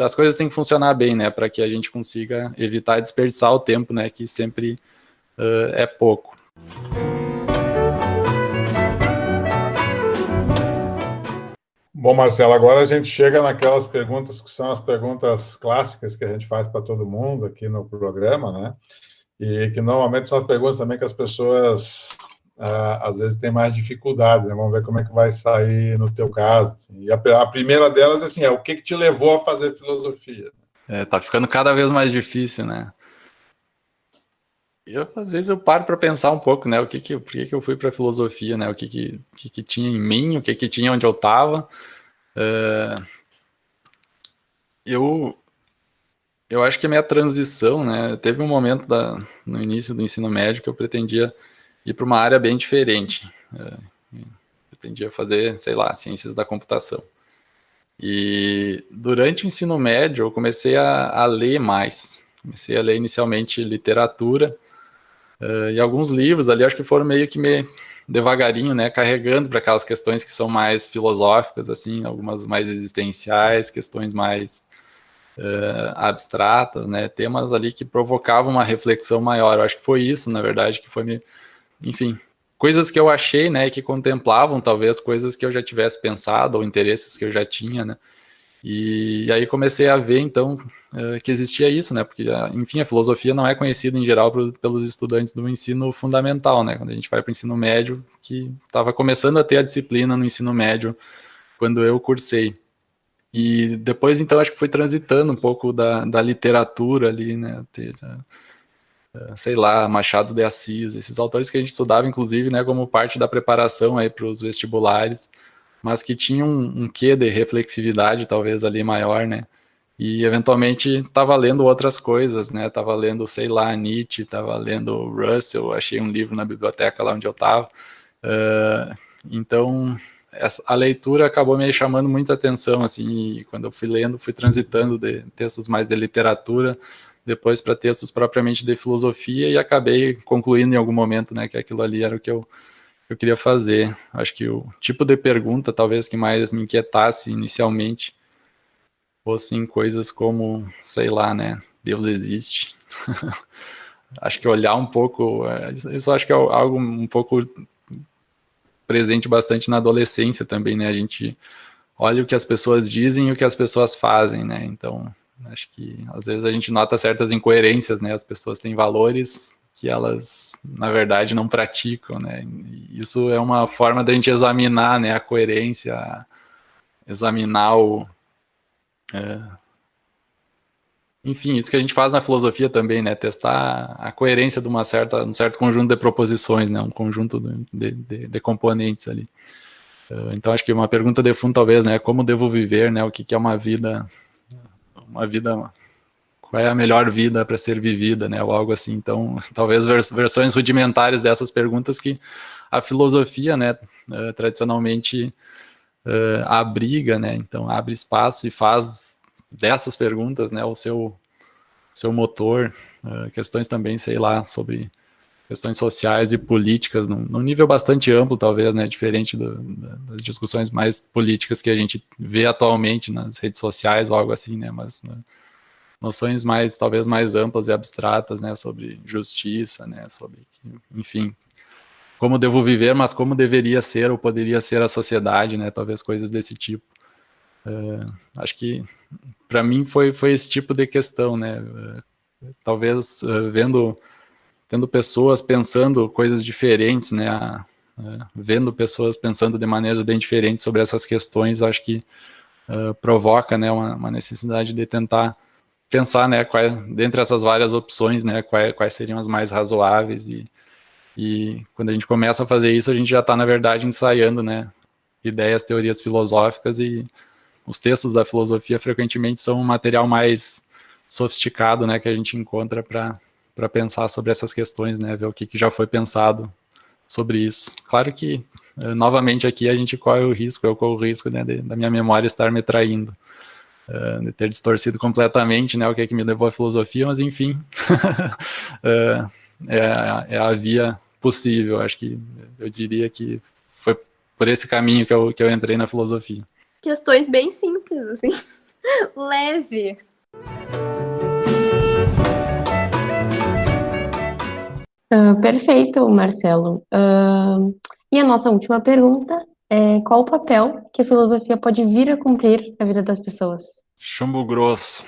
as coisas têm que funcionar bem, né? Para que a gente consiga evitar desperdiçar o tempo, né? Que sempre é pouco. Bom, Marcelo, agora a gente chega naquelas perguntas que são as perguntas clássicas que a gente faz para todo mundo aqui no programa, né? E que normalmente são as perguntas também que as pessoas às vezes têm mais dificuldade, né? Vamos ver como é que vai sair no teu caso. Assim. E a primeira delas assim, é o que te levou a fazer filosofia? Tá ficando cada vez mais difícil, né? Às vezes eu paro para pensar um pouco, né? Por que eu fui para filosofia, né? O que tinha em mim, o que tinha onde eu estava. Eu acho que a minha transição, né? Teve um momento no início do ensino médio que eu pretendia ir para uma área bem diferente. Pretendia fazer, sei lá, ciências da computação. E durante o ensino médio eu comecei a ler mais. Comecei a ler inicialmente literatura e alguns livros ali, acho que foram meio que devagarinho, né, carregando para aquelas questões que são mais filosóficas, assim, algumas mais existenciais, questões mais abstratas, né, temas ali que provocavam uma reflexão maior. Eu acho que foi isso, na verdade, que foi enfim, coisas que eu achei, né, que contemplavam talvez coisas que eu já tivesse pensado ou interesses que eu já tinha, né, e aí comecei a ver, então, que existia isso, né, porque, enfim, a filosofia não é conhecida em geral pelos estudantes do ensino fundamental, né, quando a gente vai para o ensino médio, que estava começando a ter a disciplina no ensino médio quando eu cursei. E depois, então, acho que fui transitando um pouco da literatura ali, né, sei lá, Machado de Assis, esses autores que a gente estudava, inclusive, né, como parte da preparação aí para os vestibulares, mas que tinham um quê de reflexividade, talvez, ali maior, né, e eventualmente estava lendo outras coisas, né, estava lendo, sei lá, Nietzsche, estava lendo Russell, achei um livro na biblioteca lá onde eu estava, então a leitura acabou me chamando muita atenção, assim, e quando eu fui lendo, fui transitando de textos mais de literatura, depois para textos propriamente de filosofia, e acabei concluindo em algum momento, né, que aquilo ali era o que eu queria fazer. Acho que o tipo de pergunta, talvez, que mais me inquietasse inicialmente, fossem coisas como, sei lá, né, Deus existe? Acho que olhar um pouco, isso acho que é algo um pouco presente bastante na adolescência também, né, a gente olha o que as pessoas dizem e o que as pessoas fazem, né, então acho que às vezes a gente nota certas incoerências, né, as pessoas têm valores que elas, na verdade, não praticam, né, e isso é uma forma da gente examinar, né, a coerência, examinar enfim, isso que a gente faz na filosofia também, né, testar a coerência de um certo conjunto de proposições, né, um conjunto de componentes ali. Então, acho que uma pergunta de fundo, talvez, né, como devo viver, né, o que é uma vida, qual é a melhor vida para ser vivida, né, ou algo assim. Então, talvez versões rudimentares dessas perguntas que a filosofia, né, tradicionalmente abriga, né, então abre espaço e faz dessas perguntas, né, o seu motor, questões também, sei lá, sobre questões sociais e políticas, num nível bastante amplo, talvez, né, diferente das discussões mais políticas que a gente vê atualmente nas redes sociais ou algo assim, né, mas noções talvez mais amplas e abstratas, né, sobre justiça, né, sobre, enfim, como devo viver, mas como deveria ser ou poderia ser a sociedade, né, talvez coisas desse tipo. Acho que para mim foi esse tipo de questão, né, talvez tendo pessoas pensando coisas diferentes, né, vendo pessoas pensando de maneiras bem diferentes sobre essas questões, acho que provoca, né, uma necessidade de tentar pensar, né, dentre essas várias opções, né, quais seriam as mais razoáveis, e quando a gente começa a fazer isso, a gente já está, na verdade, ensaiando, né, ideias, teorias filosóficas, e os textos da filosofia frequentemente são um material mais sofisticado, né, que a gente encontra para para pensar sobre essas questões, né? Ver o que já foi pensado sobre isso. Claro que, novamente aqui, a gente corre o risco, eu corro o risco, né, da minha memória estar me traindo, de ter distorcido completamente, né, o que é que me levou à filosofia, mas enfim, é a via possível. Acho que eu diria que foi por esse caminho que eu entrei na filosofia. Questões bem simples, assim, leve. Perfeito, Marcelo. E a nossa última pergunta é: qual o papel que a filosofia pode vir a cumprir na vida das pessoas? Chumbo grosso.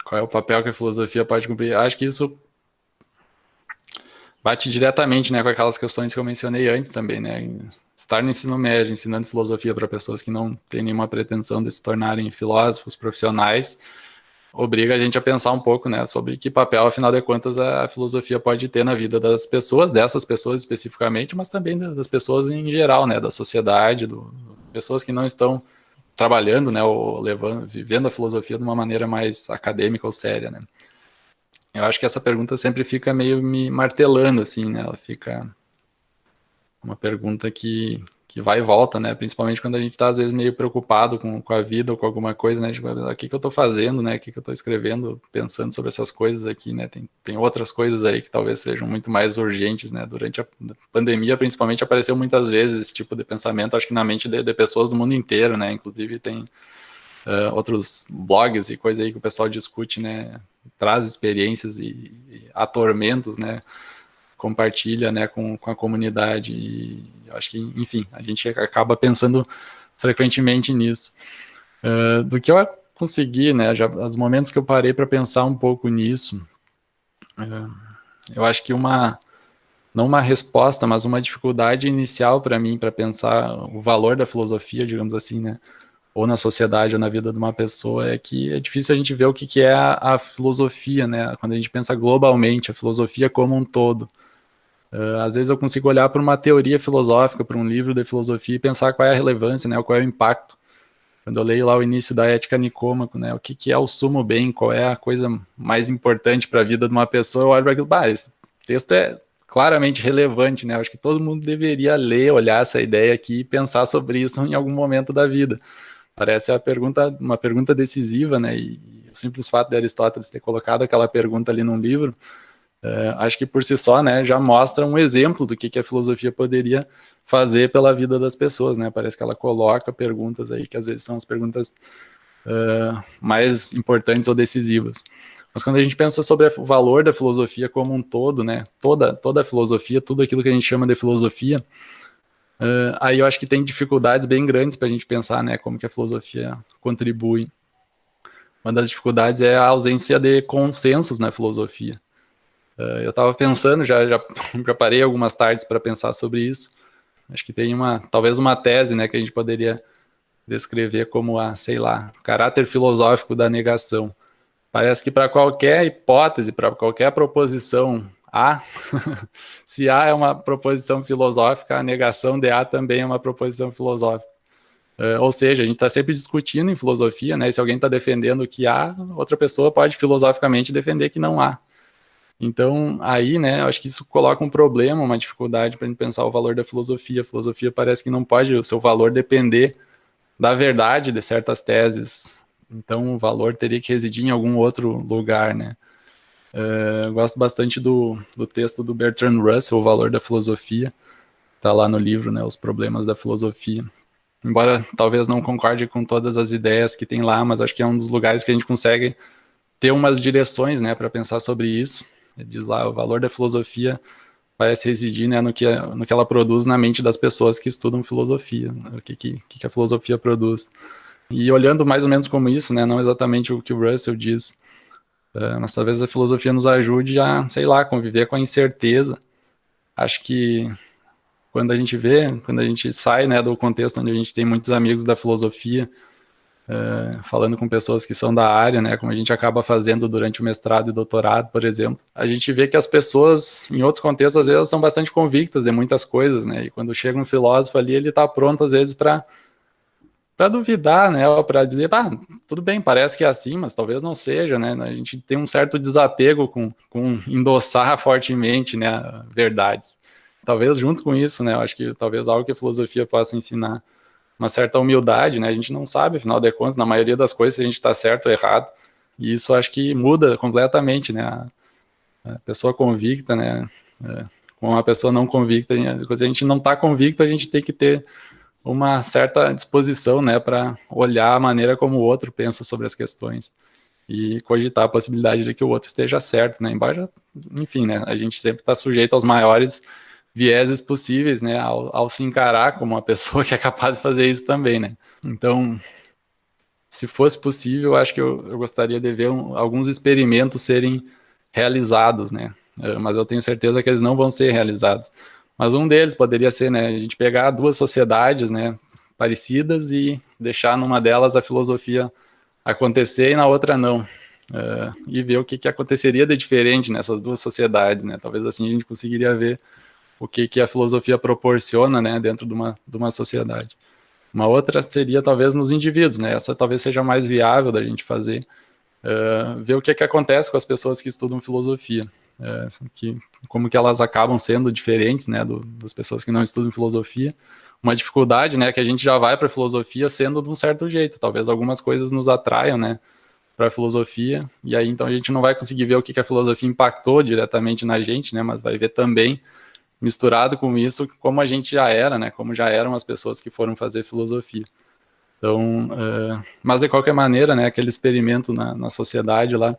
Qual é o papel que a filosofia pode cumprir? Acho que isso bate diretamente, né, com aquelas questões que eu mencionei antes também, né? Estar no ensino médio, ensinando filosofia para pessoas que não têm nenhuma pretensão de se tornarem filósofos profissionais, obriga a gente a pensar um pouco, né, sobre que papel, afinal de contas, a filosofia pode ter na vida das pessoas, dessas pessoas especificamente, mas também das pessoas em geral, né, da sociedade, pessoas que não estão trabalhando, né, ou vivendo a filosofia de uma maneira mais acadêmica ou séria, né. Eu acho que essa pergunta sempre fica meio me martelando, assim, né, ela fica uma pergunta que vai e volta, né, principalmente quando a gente está, às vezes, meio preocupado com a vida ou com alguma coisa, né, tipo, o que eu estou fazendo, né, o que eu estou escrevendo, pensando sobre essas coisas aqui, né, tem outras coisas aí que talvez sejam muito mais urgentes, né, durante a pandemia, principalmente, apareceu muitas vezes esse tipo de pensamento, acho que na mente de pessoas do mundo inteiro, né, inclusive tem outros blogs e coisa aí que o pessoal discute, né, traz experiências e atormentos, né, compartilha, né, com a comunidade, e eu acho que, enfim, a gente acaba pensando frequentemente nisso. Do que eu consegui, né, os momentos que eu parei para pensar um pouco nisso, eu acho que não uma resposta, mas uma dificuldade inicial para mim, para pensar o valor da filosofia, digamos assim, né, ou na sociedade ou na vida de uma pessoa, é que é difícil a gente ver o que é a filosofia, né, quando a gente pensa globalmente, a filosofia como um todo. Às vezes eu consigo olhar para uma teoria filosófica, para um livro de filosofia e pensar qual é a relevância, né, qual é o impacto. Quando eu leio lá o início da Ética Nicômaco, né, o que é o sumo bem, qual é a coisa mais importante para a vida de uma pessoa, eu olho para aquilo, esse texto é claramente relevante, né, eu acho que todo mundo deveria ler, olhar essa ideia aqui e pensar sobre isso em algum momento da vida. Parece uma pergunta decisiva, né, e o simples fato de Aristóteles ter colocado aquela pergunta ali num livro, acho que por si só, né, já mostra um exemplo do que a filosofia poderia fazer pela vida das pessoas, né, parece que ela coloca perguntas aí que às vezes são as perguntas mais importantes ou decisivas. Mas quando a gente pensa sobre o valor da filosofia como um todo, né, toda a filosofia, tudo aquilo que a gente chama de filosofia, aí eu acho que tem dificuldades bem grandes para a gente pensar, né, como que a filosofia contribui. Uma das dificuldades é a ausência de consensos na filosofia. Eu estava pensando, já preparei algumas tardes para pensar sobre isso. Acho que tem talvez uma tese, né, que a gente poderia descrever como caráter filosófico da negação. Parece que para qualquer hipótese, para qualquer proposição A, se A é uma proposição filosófica, a negação de A também é uma proposição filosófica. Ou seja, a gente está sempre discutindo em filosofia, né? Se alguém está defendendo que há, outra pessoa pode filosoficamente defender que não há. Então, aí, né, eu acho que isso coloca um problema, uma dificuldade para a gente pensar o valor da filosofia. A filosofia parece que não pode o seu valor depender da verdade de certas teses. Então, o valor teria que residir em algum outro lugar, né? Eu gosto bastante do texto do Bertrand Russell, O Valor da Filosofia. Está lá no livro, né, Os Problemas da Filosofia. Embora talvez não concorde com todas as ideias que tem lá, mas acho que é um dos lugares que a gente consegue ter umas direções, né, para pensar sobre isso. Ele diz lá, o valor da filosofia parece residir, né, no que ela produz na mente das pessoas que estudam filosofia, né, o que a filosofia produz. E olhando mais ou menos como isso, né, não exatamente o que o Russell diz, mas talvez a filosofia nos ajude a, conviver com a incerteza. Acho que quando a gente sai, né, do contexto onde a gente tem muitos amigos da filosofia, falando com pessoas que são da área, né, como a gente acaba fazendo durante o mestrado e doutorado, por exemplo, a gente vê que as pessoas, em outros contextos, às vezes, elas são bastante convictas de muitas coisas, né, e quando chega um filósofo ali, ele está pronto, às vezes, para duvidar, né, ou para dizer, tudo bem, parece que é assim, mas talvez não seja, né, a gente tem um certo desapego com endossar fortemente, né, verdades. Talvez junto com isso, né, eu acho que talvez algo que a filosofia possa ensinar, uma certa humildade, né, a gente não sabe, afinal de contas, na maioria das coisas, se a gente está certo ou errado, e isso acho que muda completamente, né, a pessoa convicta, né, com uma pessoa não convicta, se a gente não está convicto, a gente tem que ter uma certa disposição, né, para olhar a maneira como o outro pensa sobre as questões e cogitar a possibilidade de que o outro esteja certo, né, embora, enfim, né, a gente sempre está sujeito aos maiores vieses possíveis, né, ao se encarar como uma pessoa que é capaz de fazer isso também, né. Então, se fosse possível, acho que eu gostaria de ver alguns experimentos serem realizados, né, mas eu tenho certeza que eles não vão ser realizados. Mas um deles poderia ser, né, a gente pegar duas sociedades, né, parecidas e deixar numa delas a filosofia acontecer e na outra não. E ver o que aconteceria de diferente nessas duas sociedades, né? Talvez assim a gente conseguiria ver o que a filosofia proporciona, né, dentro de uma sociedade. Uma outra seria talvez nos indivíduos, né? Essa talvez seja mais viável da gente fazer, ver o que acontece com as pessoas que estudam filosofia, como que elas acabam sendo diferentes, né, das pessoas que não estudam filosofia. Uma dificuldade, né, que a gente já vai para a filosofia sendo de um certo jeito. Talvez algumas coisas nos atraiam, né, para a filosofia, e aí então a gente não vai conseguir ver o que a filosofia impactou diretamente na gente, né, mas vai ver também, misturado com isso, como a gente já era, né, como já eram as pessoas que foram fazer filosofia. Então, mas de qualquer maneira, né, aquele experimento na sociedade lá,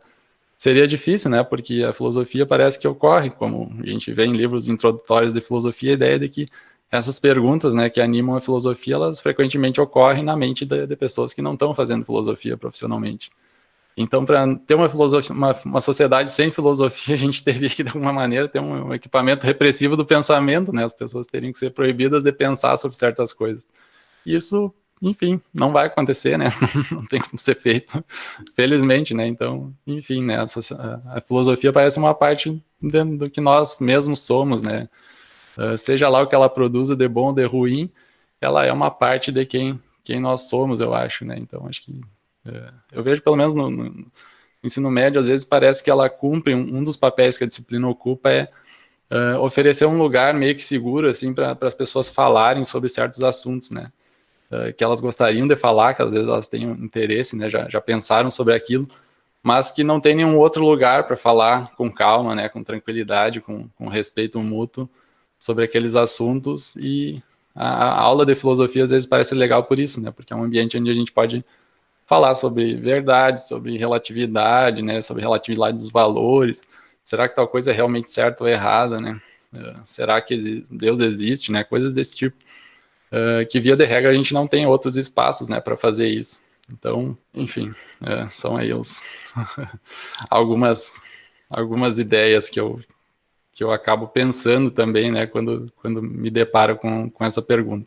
seria difícil, né, porque a filosofia parece que ocorre, como a gente vê em livros introdutórios de filosofia, a ideia de que essas perguntas, né, que animam a filosofia, elas frequentemente ocorrem na mente de pessoas que não estão fazendo filosofia profissionalmente. Então, para ter uma sociedade sem filosofia, a gente teria que, de alguma maneira, ter um equipamento repressivo do pensamento, né, as pessoas teriam que ser proibidas de pensar sobre certas coisas. Isso, enfim, não vai acontecer, né? Não tem como ser feito, felizmente, né? Então, enfim, né? A filosofia parece uma parte do que nós mesmos somos, né? Seja lá o que ela produza de bom ou de ruim, ela é uma parte de quem nós somos, eu acho, né? Então, acho que eu vejo, pelo menos no ensino médio, às vezes parece que ela cumpre, um dos papéis que a disciplina ocupa é oferecer um lugar meio que seguro, assim, para as pessoas falarem sobre certos assuntos, né? Que elas gostariam de falar, que às vezes elas têm interesse, né, já pensaram sobre aquilo, mas que não tem nenhum outro lugar para falar com calma, né, com tranquilidade, com respeito mútuo sobre aqueles assuntos. E a aula de filosofia às vezes parece legal por isso, né, porque é um ambiente onde a gente pode falar sobre verdade, sobre relatividade, né, sobre relatividade dos valores. Será que tal coisa é realmente certa ou errada, né? Será que Deus existe, né? Coisas desse tipo. Que via de regra a gente não tem outros espaços, né, para fazer isso. Então, enfim, são aí algumas ideias que eu acabo pensando também, né, quando me deparo com essa pergunta.